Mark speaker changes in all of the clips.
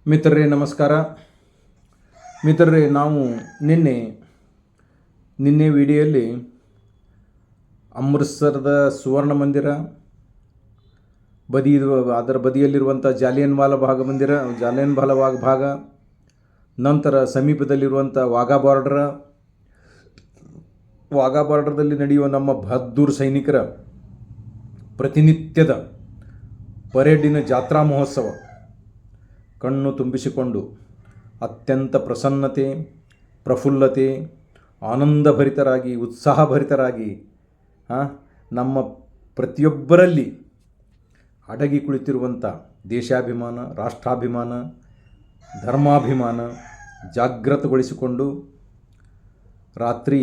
Speaker 1: ಮಿತ್ರರೇ ನಮಸ್ಕಾರ. ಮಿತ್ರರೇ, ನಾವು ನಿನ್ನೆ ವಿಡಿಯೋಲಿ ಅಮೃತ್ಸರದ ಸುವರ್ಣ ಮಂದಿರ ಅದರ ಬದಿಯಲ್ಲಿರುವಂಥ ಜಾಲಿಯನ್ ವಾಲಾ ಭಾಗ, ನಂತರ ಸಮೀಪದಲ್ಲಿರುವಂಥ ವಾಘಾ ಬಾರ್ಡರ್ದಲ್ಲಿ ನಡೆಯುವ ನಮ್ಮ ಬಹದ್ದೂರ್ ಸೈನಿಕರ ಪ್ರತಿನಿತ್ಯದ ಪರೇಡಿನ ಜಾತ್ರಾ ಮಹೋತ್ಸವ ಕಣ್ಣು ತುಂಬಿಸಿಕೊಂಡು ಅತ್ಯಂತ ಪ್ರಸನ್ನತೆ, ಪ್ರಫುಲ್ಲತೆ, ಆನಂದಭರಿತರಾಗಿ, ಉತ್ಸಾಹಭರಿತರಾಗಿ ನಮ್ಮ ಪ್ರತಿಯೊಬ್ಬರಲ್ಲಿ ಅಡಗಿ ಕುಳಿತಿರುವಂಥ ದೇಶಾಭಿಮಾನ, ರಾಷ್ಟ್ರಾಭಿಮಾನ, ಧರ್ಮಾಭಿಮಾನ ಜಾಗೃತಗೊಳಿಸಿಕೊಂಡು ರಾತ್ರಿ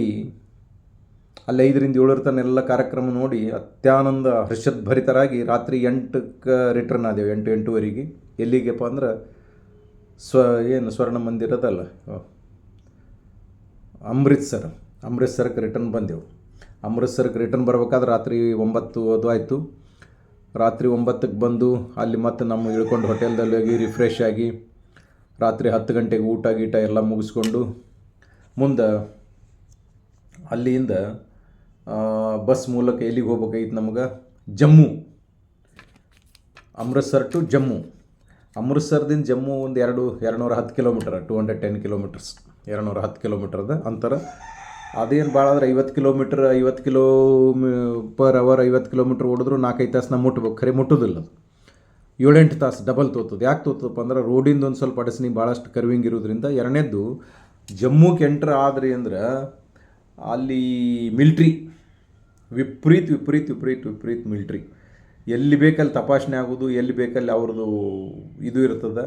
Speaker 1: ಅಲ್ಲಿ 5ರಿಂದ 7 ತನಕ ಎಲ್ಲ ಕಾರ್ಯಕ್ರಮ ನೋಡಿ ಅತ್ಯಾನಂದ ಹರ್ಷದ್ಭರಿತರಾಗಿ ರಾತ್ರಿ 8ಕ್ಕೆ ರಿಟರ್ನ್ ಆದೆವು. 8-8:30 ಎಲ್ಲಿಗೆಪ್ಪ ಅಂದ್ರೆ ಸ್ವರ್ಣ ಮಂದಿರದಲ್ಲ, ಅಮೃತ್ಸರಕ್ಕೆ ರಿಟರ್ನ್ ಬಂದೆವು. ಅಮೃತ್ಸರಕ್ಕೆ ರಿಟರ್ನ್ ಬರ್ಬೇಕಾದ್ರೆ ರಾತ್ರಿ 9 ಅದು ಆಯಿತು. ರಾತ್ರಿ 9ಕ್ಕೆ ಬಂದು ಅಲ್ಲಿ ಮತ್ತೆ ನಮ್ಮ ಇಳ್ಕೊಂಡು ಹೋಟೆಲ್ದಲ್ಲಿ ಹೋಗಿ ರಿಫ್ರೆಶ್ ಆಗಿ ರಾತ್ರಿ 10 ಗಂಟೆಗೆ ಊಟ ಗೀಟ ಎಲ್ಲ ಮುಗಿಸ್ಕೊಂಡು ಮುಂದೆ ಅಲ್ಲಿಂದ ಬಸ್ ಮೂಲಕ ಎಲ್ಲಿಗೆ ಹೋಗ್ಬೇಕಾಗಿತ್ತು ನಮಗೆ? ಅಮೃತ್ಸರ್ ಟು ಜಮ್ಮು. ಅಮೃತ್ಸರದಿಂದ ಜಮ್ಮು ಒಂದು 210 ಕಿಲೋಮೀಟರ್, 210 ಕಿಲೋಮೀಟರ್ಸ್, 210 ಕಿಲೋಮೀಟರ್ದ ಅಂತರ. ಅದೇನು ಭಾಳ ಆದರೆ 50 kilometre, 50 kilo per hour 50 kilometre ಓಡಿದ್ರು 4-5 ತಾಸು ನಾವು ಮುಟ್ಬೇಕು. ಖರೆ ಮುಟ್ಟೋದಿಲ್ಲ ಅದು, 7-8 ತಾಸು ಡಬಲ್ ತೋತದೆ. ಯಾಕೆ ತೋತದಪ್ಪ ಅಂದ್ರೆ ರೋಡಿಂದ ಒಂದು ಸ್ವಲ್ಪ ಅಡಸನಿ ಭಾಳಷ್ಟು ಕರ್ವಿಂಗ್ ಇರೋದ್ರಿಂದ. ಎರಡನೇದ್ದು, ಜಮ್ಮುಕ್ಕೆ ಎಂಟ್ರ್ ಆದ್ರಿ ಅಂದ್ರೆ ಅಲ್ಲಿ ಮಿಲ್ಟ್ರಿ ವಿಪರೀತ ಮಿಲ್ಟ್ರಿ. ಎಲ್ಲಿ ಬೇಕಲ್ಲಿ ತಪಾಸಣೆ ಆಗೋದು, ಎಲ್ಲಿ ಬೇಕಲ್ಲಿ ಅವ್ರದ್ದು ಇದು ಇರ್ತದೆ,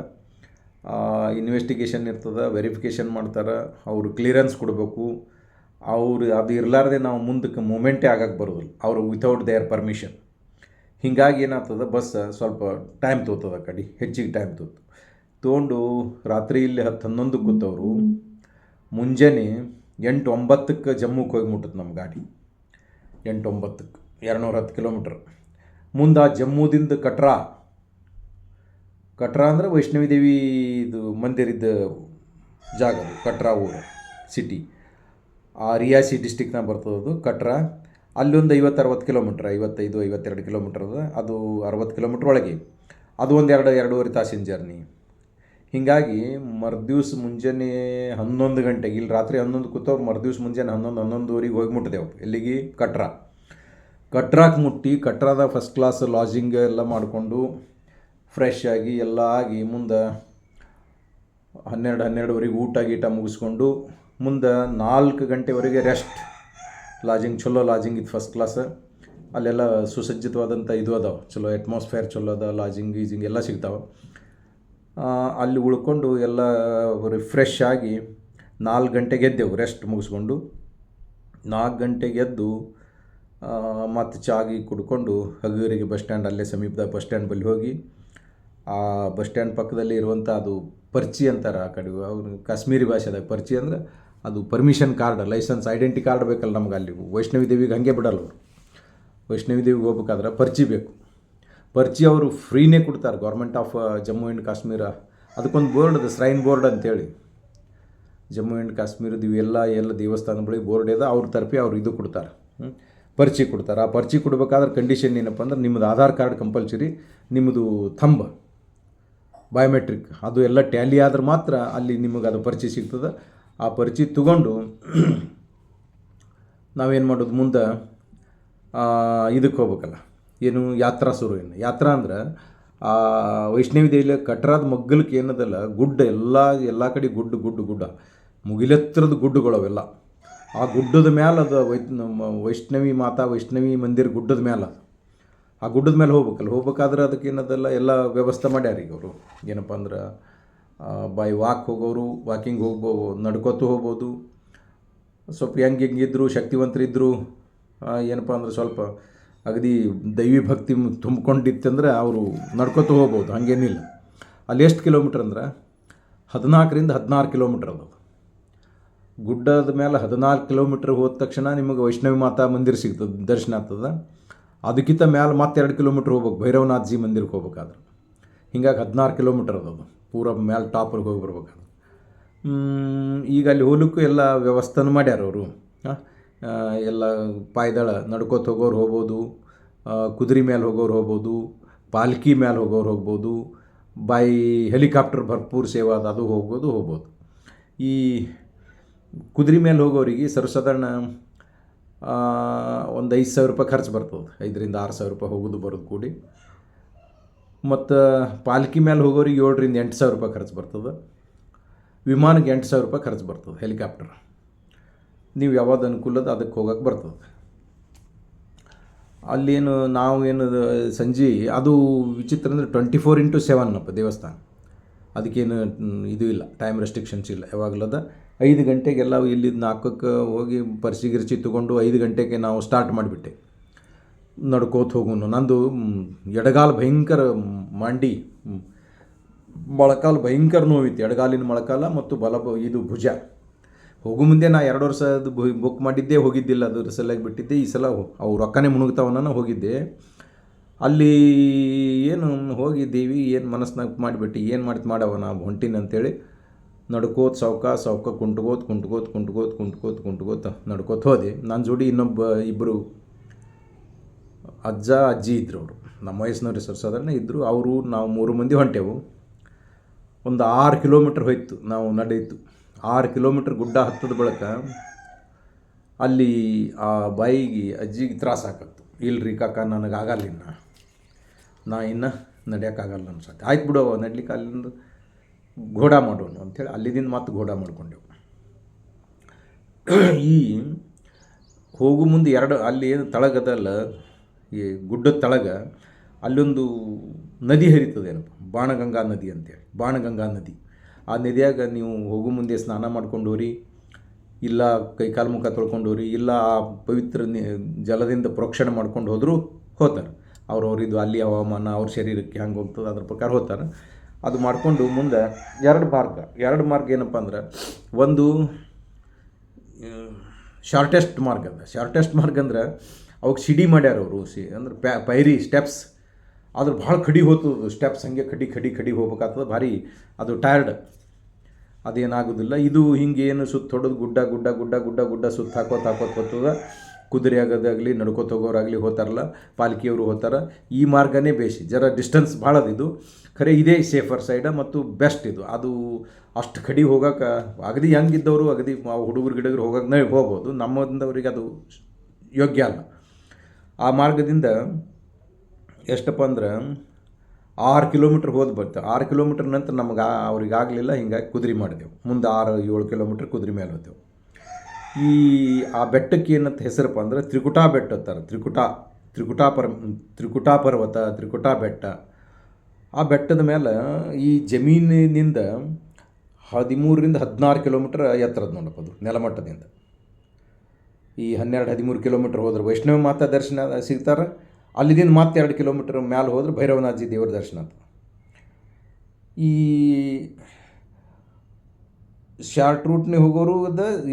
Speaker 1: ಇನ್ವೆಸ್ಟಿಗೇಷನ್ ಇರ್ತದೆ, ವೆರಿಫಿಕೇಷನ್ ಮಾಡ್ತಾರೆ, ಅವರು ಕ್ಲಿಯರೆನ್ಸ್ ಕೊಡಬೇಕು. ಅದು ಇರಲಾರ್ದೆ ನಾವು ಮುಂದಕ್ಕೆ ಮೂಮೆಂಟೇ ಆಗಕ್ಕೆ ಬರೋದಿಲ್ಲ ಅವರು ವಿತೌಟ್ ದೇರ್ ಪರ್ಮಿಷನ್. ಹೀಗಾಗಿ ಏನಾಗ್ತದೆ, ಬಸ್ ಸ್ವಲ್ಪ ಟೈಮ್ ತೋತದ, ಹೆಚ್ಚಿಗೆ ಟೈಮ್ ತೊಗೊಂಡು ರಾತ್ರಿ ಇಲ್ಲಿ 10-11 ಕೂತವರು ಮುಂಜಾನೆ 8-9ಕ್ಕೆ ಜಮ್ಮುಕ್ಕೆ ಹೋಗಿ ಮುಟ್ಟುತ್ತೆ ನಮ್ಮ ಗಾಡಿ. 8-9ಕ್ಕೆ 210 ಕಿಲೋಮೀಟ್ರ್. ಮುಂದೆ ಆ ಜಮ್ಮುದಿಂದ ಕಟ್ರಾ ಅಂದರೆ ವೈಷ್ಣವಿ ದೇವಿದು ಮಂದಿರಿದ್ದ ಜಾಗ, ಅದು ಕಟ್ರಾ ಊರು ಸಿಟಿ. ಆ ರಿಯಾಸಿ ಡಿಸ್ಟಿಕ್ನಾಗ ಬರ್ತದದು ಕಟ್ರಾ. ಅಲ್ಲೊಂದು 50-60 ಕಿಲೋಮೀಟ್ರ್, 55-52 ಕಿಲೋಮೀಟ್ರ್ ಅದ. ಅದು 60 ಕಿಲೋಮೀಟ್ರ್ ಒಳಗೆ. ಅದು ಒಂದು 2-2.5 ತಾಸಿನ ಜರ್ನಿ. ಹೀಗಾಗಿ ಮರುದಿವ್ಸ ಮುಂಜಾನೆ 11 ಗಂಟೆಗೆ, ಇಲ್ಲಿ ರಾತ್ರಿ 11 ಕೂತವ್ರು ಮರುದಿವ್ಸ ಮುಂಜಾನೆ 11-11:30 ಹೋಗಿ ಮುಟ್ಟಿದೆವು. ಎಲ್ಲಿಗೆ? ಕಟ್ರಾಕ್ಕೆ ಮುಟ್ಟಿ ಕಟ್ರಾದ ಫಸ್ಟ್ ಕ್ಲಾಸ್ ಲಾಜಿಂಗ್ ಎಲ್ಲ ಮಾಡಿಕೊಂಡು ಫ್ರೆಶ್ ಆಗಿ ಎಲ್ಲ ಆಗಿ ಮುಂದೆ 12-12:30 ಊಟ ಗೀಟ ಮುಗಿಸ್ಕೊಂಡು ಮುಂದೆ 4 ಗಂಟೆವರೆಗೆ ರೆಸ್ಟ್. ಚಲೋ ಲಾಜಿಂಗ್ ಇತ್ತು, ಫಸ್ಟ್ ಕ್ಲಾಸ್. ಅಲ್ಲೆಲ್ಲ ಸುಸಜ್ಜಿತವಾದಂಥ ಇದು ಅದಾವೆ, ಚಲೋ ಅಟ್ಮಾಸ್ಫಿಯರ್ ಚಲೋ ಅದ, ಲಾಜಿಂಗ್ ಗೀಜಿಂಗ್ ಎಲ್ಲ ಸಿಗ್ತಾವೆ. ಅಲ್ಲಿ ಉಳ್ಕೊಂಡು ಎಲ್ಲ ರಿಫ್ರೆಶ್ ಆಗಿ 4 ಗಂಟೆಗೆ ಎದ್ದೆವು ರೆಸ್ಟ್ ಮುಗಿಸ್ಕೊಂಡು. 4 ಗಂಟೆಗೆ ಎದ್ದು ಮತ್ತು ಚಾಗಿ ಕುಡ್ಕೊಂಡು ಹಗೂರಿಗೆ ಬಸ್ ಸ್ಟ್ಯಾಂಡ್, ಅಲ್ಲೇ ಸಮೀಪದ ಬಸ್ ಸ್ಟ್ಯಾಂಡ್ ಬಳಿ ಹೋಗಿ ಆ ಬಸ್ ಸ್ಟ್ಯಾಂಡ್ ಪಕ್ಕದಲ್ಲಿ ಇರುವಂಥ ಅದು ಪರ್ಚಿ ಅಂತಾರೆ ಆ ಕಡೆ, ಅವ್ರು ಕಾಶ್ಮೀರಿ ಭಾಷೆದಾಗ ಪರ್ಚಿ ಅಂದ್ರೆ ಅದು permission card, licence, identity card ಬೇಕಲ್ಲ ನಮ್ಗೆ. ಅಲ್ಲಿ ವೈಷ್ಣವಿ ದೇವಿಗೆ ಹಾಗೆ ಬಿಡಲ್ಲ ಅವರು. ವೈಷ್ಣವಿ ದೇವಿಗೆ ಹೋಗ್ಬೇಕಾದ್ರೆ ಪರ್ಚಿ ಬೇಕು. ಪರ್ಚಿ ಅವರು ಫ್ರೀನೇ ಕೊಡ್ತಾರೆ, government of Jammu and Kashmir. ಅದಕ್ಕೊಂದು ಬೋರ್ಡ್ ಅದು ಶ್ರೈನ್ ಬೋರ್ಡ್ ಅಂತೇಳಿ, ಜಮ್ಮು ಆ್ಯಂಡ್ ಕಾಶ್ಮೀರದ ಎಲ್ಲ ದೇವಸ್ಥಾನ ಬಳಿ ಬೋರ್ಡ್ ಇದೆ. ಅವ್ರ ತರಫಿ ಅವ್ರು ಇದು ಕೊಡ್ತಾರೆ, ಪರ್ಚಿ ಕೊಡ್ತಾರೆ. ಆ ಪರ್ಚಿ ಕೊಡ್ಬೇಕಾದ್ರೆ ಕಂಡೀಷನ್ ಏನಪ್ಪ ಅಂದ್ರೆ ನಿಮ್ಮದು ಆಧಾರ್ ಕಾರ್ಡ್ ಕಂಪಲ್ಸರಿ, ನಿಮ್ಮದು ಥಂಬ್ ಬಯೋಮೆಟ್ರಿಕ್ ಅದು ಎಲ್ಲ ಟ್ಯಾಲಿ ಆದ್ರೆ ಮಾತ್ರ ಅಲ್ಲಿ ನಿಮಗೆ ಅದು ಪರ್ಚಿ ಸಿಗ್ತದೆ. ಆ ಪರ್ಚಿ ತೊಗೊಂಡು ನಾವೇನು ಮಾಡೋದು, ಮುಂದೆ ಇದಕ್ಕೆ ಹೋಗ್ಬೇಕಲ್ಲ, ಏನು ಯಾತ್ರಾ ಯಾತ್ರಾ ಅಂದ್ರೆ ವೈಷ್ಣವಿ ದೇವಿಯ ಕಟ್ರಾದ ಮಗ್ಗಲಕ್ಕೆ ಏನದಲ್ಲ, ಗುಡ್ಡ ಎಲ್ಲ ಕಡೆ ಗುಡ್ಡ ಮುಗಿಲೆತ್ತರದ ಗುಡ್ಡಗಳವೆಲ್ಲ. ಆ ಗುಡ್ಡದ ಮೇಲೆ ಅದು ವೈಷ್ಣವಿ ಮಂದಿರ ಗುಡ್ಡದ ಮೇಲೆ, ಆ ಗುಡ್ಡದ ಮೇಲೆ ಹೋಗ್ಬೇಕಾದ್ರೆ ಅದಕ್ಕೆ ಏನದಲ್ಲ ಎಲ್ಲ ವ್ಯವಸ್ಥೆ ಮಾಡ್ಯಾರ ಈಗ ಅವರು. ಏನಪ್ಪ ಅಂದ್ರೆ ಬೈ ವಾಕ್ ಹೋಗೋರು ವಾಕಿಂಗ್ ಹೋಗ್ಬೋದು, ನಡ್ಕೊತು ಹೋಗ್ಬೋದು. ಸ್ವಲ್ಪ ಹೆಂಗಿದ್ರು ಶಕ್ತಿವಂತರಿದ್ದರು, ಏನಪ್ಪ ಅಂದ್ರೆ ಸ್ವಲ್ಪ ಅಗದಿ ದೈವಿ ಭಕ್ತಿ ತುಂಬಿಕೊಂಡಿತ್ತಂದ್ರೆ ಅವರು ನಡ್ಕೊತು ಹೋಗ್ಬೋದು, ಹಾಗೇನಿಲ್ಲ. ಅಲ್ಲಿ ಎಷ್ಟು ಕಿಲೋಮೀಟ್ರ್ ಅಂದ್ರೆ 14ರಿಂದ 16 ಕಿಲೋಮೀಟ್ರ್ ಅದು. ಗುಡ್ಡದ ಮೇಲೆ 14 ಕಿಲೋಮೀಟ್ರ್ ಹೋದ ತಕ್ಷಣ ನಿಮಗೆ ವೈಷ್ಣವಿ ಮಾತಾ ಮಂದಿರ ಸಿಗ್ತದೆ, ದರ್ಶನ ಆಗ್ತದೆ. ಅದಕ್ಕಿಂತ ಮೇಲೆ ಮತ್ತೆ 2 ಕಿಲೋಮೀಟ್ರ್ ಹೋಗ್ಬೇಕು ಭೈರವನಾಥ್ ಜಿ ಮಂದಿರಕ್ಕೆ ಹೋಗ್ಬೇಕಾದ್ರೆ. ಹೀಗಾಗಿ 16 ಕಿಲೋಮೀಟ್ರ್ ಅದದು. ಪೂರ ಮೇಲೆ ಟಾಪರ್ಗೆ ಹೋಗಿ ಬರ್ಬೇಕು. ಈಗ ಅಲ್ಲಿ ಹೋಗ್ಲಿಕ್ಕೂ ಎಲ್ಲ ವ್ಯವಸ್ಥೆನೂ ಮಾಡ್ಯಾರ ಅವರು. ಎಲ್ಲ ಪಾಯ್ದಳ ನಡ್ಕೋತ ಹೋಗೋರು ಹೋಗ್ಬೋದು, ಕುದುರೆ ಮೇಲೆ ಹೋಗೋರು ಹೋಗ್ಬೋದು, ಪಾಲ್ಕಿ ಮೇಲೆ ಹೋಗೋರು ಹೋಗ್ಬೋದು, ಬೈ ಹೆಲಿಕಾಪ್ಟರ್ ಭರ್ಪೂರ್ ಸೇವಾ ಅದು ಹೋಗ್ಬೋದು. ಈ ಕುದುರೆ ಮೇಲೆ ಹೋಗೋರಿಗೆ ಸರ್ವಸಾಧಾರಣ ಒಂದು 5,000 ರೂಪಾಯಿ ಖರ್ಚು ಬರ್ತದೆ, 5,000 to 6,000 ರೂಪಾಯಿ ಹೋಗೋದು ಬರೋದು ಕೂಡಿ. ಮತ್ತು ಪಾಲ್ಕಿ ಮೇಲೆ ಹೋಗೋರಿಗೆ 7,000 to 8,000 ರೂಪಾಯಿ ಖರ್ಚು ಬರ್ತದೆ. ವಿಮಾನಕ್ಕೆ 8,000 ರೂಪಾಯಿ ಖರ್ಚು ಬರ್ತದೆ. ಹೆಲಿಕಾಪ್ಟರ್ ನೀವು ಯಾವ್ದು ಅನುಕೂಲದ ಅದಕ್ಕೆ ಹೋಗೋಕ್ಕೆ ಬರ್ತದೆ. ಅಲ್ಲೇನು ನಾವೇನು ಸಂಜೆ ಅದು ವಿಚಿತ್ರ ಅಂದರೆ 24/7 ದೇವಸ್ಥಾನ. ಅದಕ್ಕೇನು ಇದು ಇಲ್ಲ, ಟೈಮ್ ರೆಸ್ಟ್ರಿಕ್ಷನ್ಸ್ ಇಲ್ಲ. ಯಾವಾಗಲದ 5 ಗಂಟೆಗೆಲ್ಲ ಇಲ್ಲಿದ್ದು 4ಕ್ಕೆ ಹೋಗಿ ಗಿರ್ಚಿ ತೊಗೊಂಡು 5 ಗಂಟೆಗೆ ನಾವು ಸ್ಟಾರ್ಟ್ ಮಾಡಿಬಿಟ್ಟೆ ನಡ್ಕೋತ ಹೋಗೋನು. ನಂದು ಎಡಗಾಲು ಭಯಂಕರ ಮಂಡಿ ಮೊಳಕಾಲು ಭಯಂಕರ ನೋವಿತ್ತು, ಎಡಗಾಲಿನ ಮೊಳಕಾಲ ಮತ್ತು ಇದು ಭುಜ. ಹೋಗೋ ಮುಂದೆ ನಾ 2 ವರ್ಷದ ಬುಕ್ ಮಾಡಿದ್ದೆ, ಹೋಗಿದ್ದಿಲ್ಲ, ಅದ್ರ ಸಲುವಾಗಿ ಬಿಟ್ಟಿದ್ದೆ. ಈ ಸಲ ಅವು ರೊಕ್ಕನೇ ಮುಣುಗ್ತಾವನ್ನ ಹೋಗಿದ್ದೆ. ಅಲ್ಲಿ ಏನು ಹೋಗಿದ್ದೀವಿ, ಏನು ಮನಸ್ನಾಗ ಮಾಡಿಬಿಟ್ಟು ಏನು ಮಾಡವ ನಾ ಹೊಂಟಿನ ಅಂತೇಳಿ ನಡ್ಕೋತ ಸೌಕ ಕುಂಟ್ಕೋತ ನಡ್ಕೋತ ಹೋದೆ. ನನ್ನ ಜೋಡಿ ಇಬ್ಬರು ಅಜ್ಜ ಅಜ್ಜಿ ಇದ್ದರು. ಅವರು ನಮ್ಮ ವಯಸ್ಸಿನವ್ರು ಸಾಧಾರಣ ಇದ್ದರು. ಅವರು ನಾವು 3 ಮಂದಿ ಹೊಂಟೆವು. ಒಂದು 6 ಕಿಲೋಮೀಟ್ರ್ ಹೋಯ್ತು ನಾವು ನಡೆಯಿತು. 6 ಕಿಲೋಮೀಟ್ರ್ ಗುಡ್ಡ ಹತ್ತದ ಬಳಿಕ ಅಲ್ಲಿ ಆ ಬಾಯಿಗೆ ಅಜ್ಜಿಗೆ ತ್ರಾಸ ಆಗತ್ತು. ಇಲ್ರಿ ಕಾಕ, ನನಗೆ ಆಗಲ್ಲ, ನಾ ಇನ್ನು ನಡೆಯೋಕ್ಕಾಗಲ್ಲ ಅನ್ಸತ್ತೆ. ಆಯ್ತು ಬಿಡವ, ನಡ್ಲಿಕ್ಕೆ ಅಲ್ಲಿಂದ ಘೋಡ ಮಾಡೋಣ ಅಂಥೇಳಿ ಅಲ್ಲಿದಿಂದ ಮತ್ತೆ ಘೋಡ ಮಾಡ್ಕೊಂಡೆವು. ಈ ಹೋಗು ಮುಂದೆ ಅಲ್ಲಿ ಏನು ತಳಗದಲ್ಲ, ಈ ಗುಡ್ಡದ ತಳಗ ಅಲ್ಲೊಂದು ನದಿ ಹರಿತದೇನಪ್ಪ, ಬಾಣಗಂಗಾ ನದಿ ಅಂತೇಳಿ. ಬಾಣಗಂಗಾ ನದಿ, ಆ ನದಿಯಾಗ ನೀವು ಹೋಗು ಮುಂದೆ ಸ್ನಾನ ಮಾಡ್ಕೊಂಡೋರಿ, ಇಲ್ಲ ಕೈಕಾಲು ಮುಖ ತೊಳ್ಕೊಂಡೋರಿ, ಇಲ್ಲ ಆ ಪವಿತ್ರ ಜಲದಿಂದ ಪ್ರೋಕ್ಷಣೆ ಮಾಡ್ಕೊಂಡು ಹೋದರೂ ಹೋಗ್ತಾರೆ. ಅವ್ರವ್ರಿದು ಅಲ್ಲಿ ಹವಾಮಾನ ಅವ್ರ ಶರೀರಕ್ಕೆ ಹೆಂಗೆ ಹೋಗ್ತದೆ ಅದ್ರ ಪ್ರಕಾರ ಹೋಗ್ತಾರೆ. ಅದು ಮಾಡಿಕೊಂಡು ಮುಂದೆ 2 ಮಾರ್ಗ ಏನಪ್ಪ ಅಂದ್ರೆ, ಒಂದು ಶಾರ್ಟೆಸ್ಟ್ ಮಾರ್ಗ ಅದ. ಶಾರ್ಟೆಸ್ಟ್ ಮಾರ್ಗ ಅಂದ್ರೆ ಅವಕ್ಕೆ ಸಿಡಿ ಮಾಡ್ಯಾರ ಅವರು, ಅಂದ್ರೆ ಪೈರಿ ಸ್ಟೆಪ್ಸ್. ಆದ್ರೆ ಭಾಳ ಕಡಿ ಹೋಗ್ತದೆ ಸ್ಟೆಪ್ಸ್, ಹಂಗೆ ಕಡಿ ಹೋಗ್ಬೇಕಾಗ್ತದೆ. ಭಾರಿ ಅದು ಟಯರ್ಡ್, ಅದೇನಾಗೋದಿಲ್ಲ. ಇದು ಹಿಂಗೆ ಏನು ಸುತ್ತ ಹೊಡೋದು ಗುಡ್ಡ ಸುತ್ತ ಹಾಕೋತ ಹೋಗ್ತದೆ. ಕುದುರೆ ಆಗೋದಾಗಲಿ ನಡ್ಕೋತ ಹೋಗೋರಾಗಲಿ ಹೋಗ್ತಾರಲ್ಲ, ಪಾಲ್ಕಿಯವರು ಹೋಗ್ತಾರೆ. ಈ ಮಾರ್ಗನೇ ಬೇಸಿ, ಜರ ಡಿಸ್ಟೆನ್ಸ್ ಭಾಳದಿದು. ಖರೆ ಇದೇ ಸೇಫರ್ ಸೈಡ ಮತ್ತು ಬೆಸ್ಟ್ ಇದು. ಅದು ಅಷ್ಟು ಕಡಿ ಹೋಗೋಕೆ ಅಗದಿ ಹೆಂಗಿದ್ದವರು ಅಗದಿ ಹುಡುಗರು ಹೋಗೋಕೆ ಹೋಗ್ಬೋದು. ನಮ್ಮದವ್ರಿಗೆ ಅದು ಯೋಗ್ಯ ಅಲ್ಲ. ಆ ಮಾರ್ಗದಿಂದ ಎಷ್ಟಪ್ಪ ಅಂದ್ರೆ 6 ಕಿಲೋಮೀಟ್ರ್ ಹೋದ್ ಬರ್ತೇವೆ. 6 ಕಿಲೋಮೀಟ್ರ್ ನಂತರ ನಮಗೆ ಅವ್ರಿಗೆ ಆಗಲಿಲ್ಲ, ಹಿಂಗಾಗಿ ಕುದುರೆ ಮಾಡಿದೆವು. ಮುಂದೆ 6-7 ಕಿಲೋಮೀಟ್ರ್ ಕುದುರೆ ಮೇಲೆ ಹೋದೆವು. ಆ ಬೆಟ್ಟಕ್ಕೆ ಏನಂತ ಹೆಸರಪ್ಪ ಅಂದ್ರೆ ತ್ರಿಕುಟಾ ಬೆಟ್ಟ ಅಂತಾರೆ. ತ್ರಿಕುಟಾ ಪರ್ವತ, ತ್ರಿಕುಟಾ ಬೆಟ್ಟ. ಆ ಬೆಟ್ಟದ ಮೇಲೆ ಈ ಜಮೀನಿನಿಂದ 13-16 ಕಿಲೋಮೀಟ್ರ್ ಎತ್ತರದ ನೋಡಪ್ಪ, ಅದು ನೆಲಮಟ್ಟದಿಂದ. ಈ 12-13 ಕಿಲೋಮೀಟ್ರ್ ಹೋದ್ರೆ ವೈಷ್ಣವ ಮಾತಾ ದರ್ಶನ ಸಿಗ್ತಾರೆ. ಅಲ್ಲಿದಿಂದ ಮತ್ತೆ 2 ಕಿಲೋಮೀಟ್ರ್ ಮ್ಯಾಲೆ ಹೋದ್ರೆ ಭೈರವನಾಥಜಿ ದೇವರ ದರ್ಶನ ಅಂತ. ಈ ಶಾರ್ಟ್ ರೂಟ್ನೇ ಹೋಗೋರು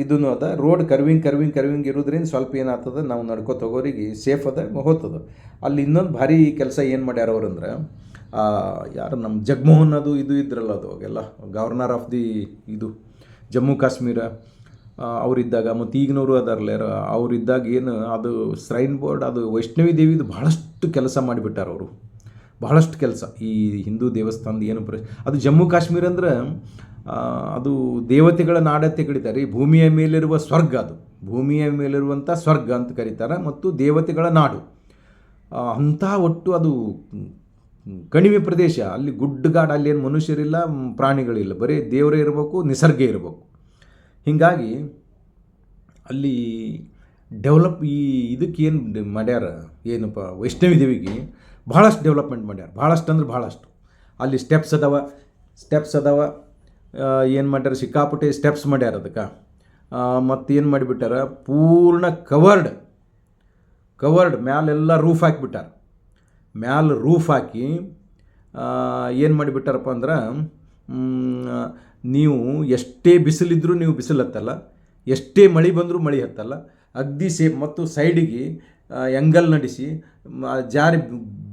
Speaker 1: ಇದೂ ಅದ. ರೋಡ್ ಕರ್ವಿಂಗ್ ಇರೋದ್ರಿಂದ ಸ್ವಲ್ಪ ಏನಾಗ್ತದೆ, ನಾವು ನಡ್ಕೊತ ಹೋಗೋರಿಗೆ ಸೇಫ್ ಅದ, ಹೋಗ್ತದೆ. ಅಲ್ಲಿ ಇನ್ನೊಂದು ಭಾರಿ ಕೆಲಸ ಏನು ಮಾಡ್ಯಾರ ಅವ್ರಂದ್ರೆ, ಯಾರು ನಮ್ಮ ಜಗಮೋಹನ್ ಅದು ಇದ್ರಲ್ಲ, ಅದು ಅವಾಗೆಲ್ಲ governor of the Jammu Kashmir ಅವರಿದ್ದಾಗ, ಮತ್ತು ಈಗಿನವರು ಅದಾರಲ್ಲ ಅವರಿದ್ದಾಗ ಏನು ಅದು ಶ್ರೈನ್ ಬೋರ್ಡ್, ಅದು ವೈಷ್ಣವಿ ದೇವಿದು ಭಾಳಷ್ಟು ಕೆಲಸ ಮಾಡಿಬಿಟ್ಟಾರ ಅವರು. ಭಾಳಷ್ಟು ಕೆಲಸ ಈ ಹಿಂದೂ ದೇವಸ್ಥಾನದ ಏನು ಅದು ಜಮ್ಮು ಕಾಶ್ಮೀರ ಅಂದ್ರೆ ಅದು ದೇವತೆಗಳ ನಾಡತ್ತೆ ಕರೀತಾರೆ. ಭೂಮಿಯ ಮೇಲಿರುವ ಸ್ವರ್ಗ, ಅದು ಭೂಮಿಯ ಮೇಲಿರುವಂಥ ಸ್ವರ್ಗ ಅಂತ ಕರೀತಾರೆ, ಮತ್ತು ದೇವತೆಗಳ ನಾಡು ಅಂಥ. ಒಟ್ಟು ಅದು ಕಣಿವೆ ಪ್ರದೇಶ. ಅಲ್ಲಿ ಗುಡ್ಡಗಾಡು, ಅಲ್ಲೇನು ಮನುಷ್ಯರಿಲ್ಲ, ಪ್ರಾಣಿಗಳಿಲ್ಲ, ಬರೀ ದೇವರೇ ಇರಬೇಕು, ನಿಸರ್ಗ ಇರಬೇಕು. ಹೀಗಾಗಿ ಅಲ್ಲಿ ಡೆವಲಪ್ ಇದಕ್ಕೆ ಏನು ಮಾಡ್ಯಾರ, ಏನಪ್ಪ ವೈಷ್ಣವಿ ದೇವಿಗೆ ಭಾಳಷ್ಟು ಡೆವಲಪ್ಮೆಂಟ್ ಮಾಡ್ಯಾರ. ಭಾಳಷ್ಟು ಅಂದ್ರೆ ಭಾಳಷ್ಟು. ಅಲ್ಲಿ ಸ್ಟೆಪ್ಸ್ ಅದಾವ. ಏನು ಮಾಡ್ಯಾರ, ಸಿಕ್ಕಾಪಟ್ಟೆ ಸ್ಟೆಪ್ಸ್ ಮಾಡ್ಯಾರ ಅದಕ್ಕೆ. ಮತ್ತು ಏನು ಮಾಡಿಬಿಟ್ಟಾರ, ಪೂರ್ಣ ಕವರ್ಡ್ ಮ್ಯಾಲೆಲ್ಲ ರೂಫ್ ಹಾಕಿಬಿಟ್ಟಾರ. ಮ್ಯಾಲೆ ರೂಫ್ ಹಾಕಿ ಏನು ಮಾಡಿಬಿಟ್ಟಾರಪ್ಪ ಅಂದ್ರೆ, ನೀವು ಎಷ್ಟೇ ಬಿಸಿಲಿದ್ರೂ ನೀವು ಬಿಸಿಲು ಹತ್ತಲ್ಲ, ಎಷ್ಟೇ ಮಳೆ ಬಂದರೂ ಮಳೆ ಹತ್ತಲ್ಲ. ಅಗ್ದಿ ಸೇಫ್. ಮತ್ತು ಸೈಡಿಗೆ ಎಂಗಲ್ ನಡೆಸಿ ಜಾರಿ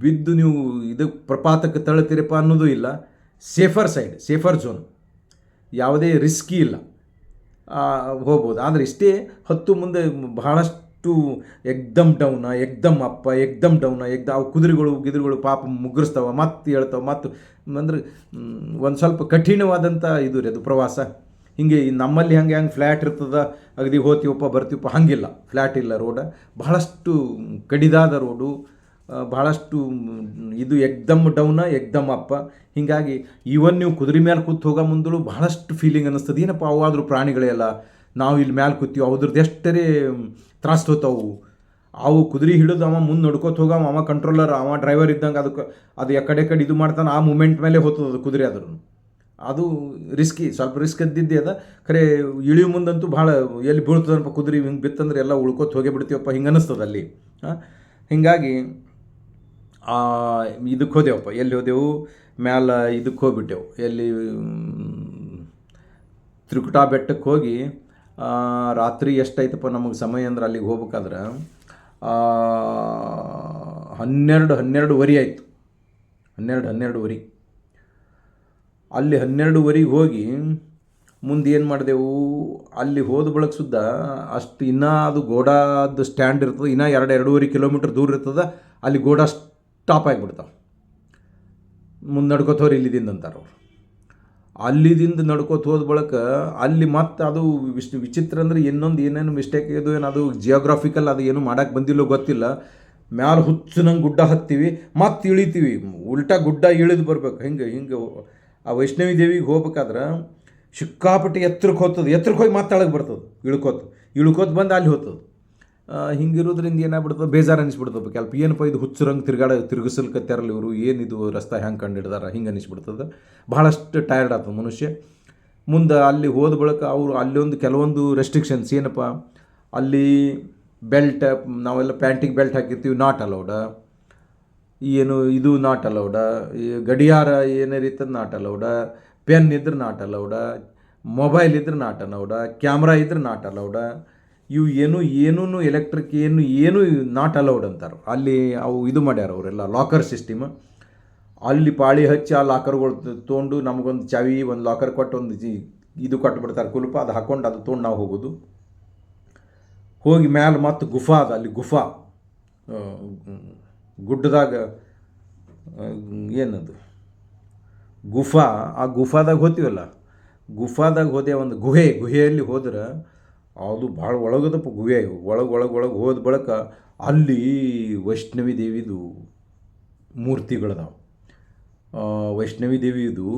Speaker 1: ಬಿದ್ದು ನೀವು ಇದು ಪ್ರಪಾತಕ್ಕೆ ತಳ್ತೀರಪ್ಪ ಅನ್ನೋದು ಇಲ್ಲ. ಸೇಫರ್ ಝೋನ್, ಯಾವುದೇ ರಿಸ್ಕಿ ಇಲ್ಲ, ಹೋಗ್ಬೋದು. ಆದರೆ ಇಷ್ಟೇ ಹತ್ತು ಮುಂದೆ ಬಹಳಷ್ಟು ಎಕ್ದಮ್ ಡೌನ, ಎಕ್ದಮ್ ಅಪ್ಪ, ಎಕ್ದಮ್ ಡೌನ, ಅವು ಗಿದುರುಗಳು ಪಾಪ ಮುಗ್ಗಿರ್ಸ್ತಾವೆ, ಮತ್ತೆ ಹೇಳ್ತಾವೆ, ಮತ್ತು ಅಂದ್ರೆ ಒಂದು ಸ್ವಲ್ಪ ಕಠಿಣವಾದಂಥ ಇದು ರೀ ಅದು ಪ್ರವಾಸ. ಹೀಗೆ ನಮ್ಮಲ್ಲಿ ಹೆಂಗೆ ಫ್ಲ್ಯಾಟ್ ಇರ್ತದೆ, ಅಗದಿ ಹೋತೀವಪ್ಪ ಬರ್ತೀವಪ್ಪ, ಹಂಗಿಲ್ಲ, ಫ್ಲ್ಯಾಟ್ ಇಲ್ಲ ರೋಡ, ಬಹಳಷ್ಟು ಕಡಿದಾದ ರೋಡು, ಬಹಳಷ್ಟು ಇದು ಎಕ್ದಮ್ ಡೌನ, ಎಕ್ದಮ್ ಅಪ್ಪ. ಹೀಗಾಗಿ ಈವನ್ ನೀವು ಕುದುರೆ ಮೇಲೆ ಕೂತು ಹೋಗೋ ಮುಂದಳು ಬಹಳಷ್ಟು ಫೀಲಿಂಗ್ ಅನ್ನಿಸ್ತದೆ, ಏನಪ್ಪ ಅವಾದರೂ ಪ್ರಾಣಿಗಳೆಲ್ಲ, ನಾವು ಇಲ್ಲಿ ಮ್ಯಾಲೆ ಕೂತೀವಿ, ಅವ್ರದ್ದು ಎಷ್ಟರೇ ತ್ರಾಸ ಹೋತಾವು. ಅವು ಕುದುರೆ ಹಿಡಿದು ಅವ ಮುಂದೆ ನೋಡ್ಕೋತ ಹೋಗವ, ಅವ ಕಂಟ್ರೋಲರ್, ಅವ ಡ್ರೈವರ್ ಇದ್ದಂಗೆ ಅದು ಎಕಡೆ ಇದು ಮಾಡ್ತಾನೆ, ಆ ಮೂಮೆಂಟ್ ಮೇಲೆ ಹೋಗ್ತದೆ ಅದು ಕುದುರೆ. ಅದು ಸ್ವಲ್ಪ ರಿಸ್ಕ್ ಇದ್ದಿದ್ದೆ ಅದ. ಖರೆ ಇಳಿಯೋ ಮುಂದಂತೂ ಭಾಳ ಎಲ್ಲಿ ಬೀಳ್ತದನಪ್ಪ ಕುದುರೆ, ಹಿಂಗೆ ಬಿತ್ತಂದ್ರೆ ಎಲ್ಲ ಉಳ್ಕೋತ ಹೋಗೇ ಬಿಡ್ತೀವಪ್ಪ, ಹಿಂಗೆ ಅನ್ನಿಸ್ತದೆ ಅಲ್ಲಿ. ಹೀಗಾಗಿ ಇದಕ್ಕೆ ಹೋದೆವಪ್ಪ, ಎಲ್ಲಿ ಹೋದೆವು, ಮ್ಯಾಲೆ ಇದಕ್ಕೆ ಹೋಗ್ಬಿಟ್ಟೆವು, ಎಲ್ಲಿ ತ್ರಿಕುಟಾ ಬೆಟ್ಟಕ್ಕೆ ಹೋಗಿ ರಾತ್ರಿ ಎಷ್ಟಾಯ್ತಪ್ಪ ನಮಗೆ ಸಮಯ ಅಂದ್ರೆ ಅಲ್ಲಿಗೆ ಹೋಗ್ಬೇಕಾದ್ರೆ 12:30 ಆಯಿತು. 12:30 ಅಲ್ಲಿ 12:30 ಹೋಗಿ ಮುಂದೆ ಏನು ಮಾಡಿದೆವು, ಅಲ್ಲಿ ಹೋದ ಬಳಿಕ ಸುದ್ದ ಅಷ್ಟು ಇನ್ನೂ ಅದು ಗೋಡಾದ ಸ್ಟ್ಯಾಂಡ್ ಇರ್ತದೆ, ಇನ್ನೂ 2-2.5 ಕಿಲೋಮೀಟ್ರ್ ದೂರ ಇರ್ತದೆ, ಅಲ್ಲಿ ಗೋಡ ಸ್ಟಾಪ್ ಆಗಿಬಿಡ್ತಾವೆ. ಮುಂದೆ ನಡ್ಕೋತವ್ರು ಇಲ್ಲಿದಿಂದ ಅಂತಾರೆ ಅವ್ರು. ಅಲ್ಲಿದಿಂದ ನಡ್ಕೋತ ಹೋದ ಬಳಿಕ ಅಲ್ಲಿ ಮತ್ತೆ ಅದು ವಿಚಿತ್ರ ಅಂದರೆ ಇನ್ನೊಂದು ಏನೇನು ಮಿಸ್ಟೇಕ್ ಇದು, ಅದು ಜಿಯೋಗ್ರಾಫಿಕಲ್ ಅದು ಏನು ಮಾಡೋಕ್ಕೆ ಬಂದಿಲ್ಲೋ ಗೊತ್ತಿಲ್ಲ. ಮ್ಯಾಲೆ ಹುಚ್ಚನಂಗೆ ಗುಡ್ಡ ಹತ್ತೀವಿ, ಮತ್ತೆ ಇಳಿತೀವಿ, ಉಲ್ಟಾ ಗುಡ್ಡ ಇಳಿದು ಬರ್ಬೇಕು. ಹಿಂಗೆ ಆ ವೈಷ್ಣವಿ ದೇವಿಗೆ ಹೋಗ್ಬೇಕಾದ್ರೆ ಸಿಕ್ಕಾಪಟ್ಟಿ ಎತ್ತರಕ್ಕೆ ಹೋಗಿ ಮತ್ತೆ ಅಳಗೆ ಬರ್ತದೆ, ಇಳ್ಕೋತ ಬಂದು ಅಲ್ಲಿ ಹೋಗ್ತದೆ. ಹಿಂಗಿರೋದ್ರಿಂದ ಏನಾಗ್ಬಿಡ್ತದೆ, ಬೇಜಾರು ಅನಿಸ್ಬಿಡ್ತದೆ ಕೆಲಪ, ಏನಪ್ಪ ಇದು ಹುಚ್ಚರಂಗೆ ತಿರುಗಿಸಲ್ಕತ್ತಾರಲ್ಲ ಇವರು, ಏನಿದು ರಸ್ತೆ ಹೆಂಗೆ ಕಂಡು ಹಿಂಗೆ ಅನಿಸ್ಬಿಡ್ತದೆ. ಭಾಳಷ್ಟು ಟಯರ್ಡ್ ಆಗ್ತದೆ ಮನುಷ್ಯ. ಮುಂದೆ ಅಲ್ಲಿ ಹೋದ ಬಳಿಕ ಅವರು ಅಲ್ಲಿ ಕೆಲವೊಂದು ರೆಸ್ಟ್ರಿಕ್ಷನ್ಸ್ ಏನಪ್ಪ, ಅಲ್ಲಿ ಬೆಲ್ಟ್, ನಾವೆಲ್ಲ ಪ್ಯಾಂಟಿಗೆ ಬೆಲ್ಟ್ ಹಾಕಿರ್ತೀವಿ, ನಾಟ್ ಅಲೌಡ, ಇದು ನಾಟ್ ಅಲೌಡ, ಗಡಿಯಾರ ಏನಿರ್ತದೆ ನಾಟ್ ಅಲೌಡ, ಪೆನ್ ಇದ್ರೆ ನಾಟ್ ಅಲೌಡ, ಮೊಬೈಲ್ ಇದ್ರೆ ನಾಟ್ ಅಲೌಡ, ಕ್ಯಾಮ್ರಾ ಇದ್ರೆ ನಾಟ್ ಅಲೌಡ, ಇವು ಏನೂ ಎಲೆಕ್ಟ್ರಿಕ್ ಏನು ನಾಟ್ ಅಲೌಡ್ ಅಂತಾರೆ. ಅಲ್ಲಿ ಅವು ಇದು ಮಾಡ್ಯಾರ ಅವರೆಲ್ಲ ಲಾಕರ್ ಸಿಸ್ಟಮ್. ಅಲ್ಲಿ ಪಾಳಿ ಹಚ್ಚಿ ಆ ಲಾಕರ್ಗಳು ತೊಗೊಂಡು ನಮಗೊಂದು ಚಾವಿ, ಒಂದು ಲಾಕರ್ ಕೊಟ್ಟು ಒಂದು ಇದು ಕೊಟ್ಟುಬಿಡ್ತಾರೆ ಕುಲುಪ, ಅದು ಹಾಕ್ಕೊಂಡು ಅದು ತೊಗೊಂಡು ನಾವು ಹೋಗೋದು. ಹೋಗಿ ಮ್ಯಾಲೆ ಮತ್ತು ಗುಫಾ ಅದ, ಅಲ್ಲಿ ಗುಫಾ ಗುಡ್ಡದಾಗ ಏನದು ಗುಫಾ, ಆ ಗುಫಾದಾಗ ಹೋಗ್ತೀವಲ್ಲ, ಗುಫಾದಾಗ ಹೋದೆ ಒಂದು ಗುಹೆಯಲ್ಲಿ ಹೋದ್ರೆ ಅದು ಭಾಳ ಒಳಗದಪ್ಪ ಗುಹೆ. ಒಳಗೆ ಹೋದ ಬಳಿಕ ಅಲ್ಲಿ ವೈಷ್ಣವಿ ದೇವಿದು ಮೂರ್ತಿಗಳದಾವೆ. ವೈಷ್ಣವಿ ದೇವಿದು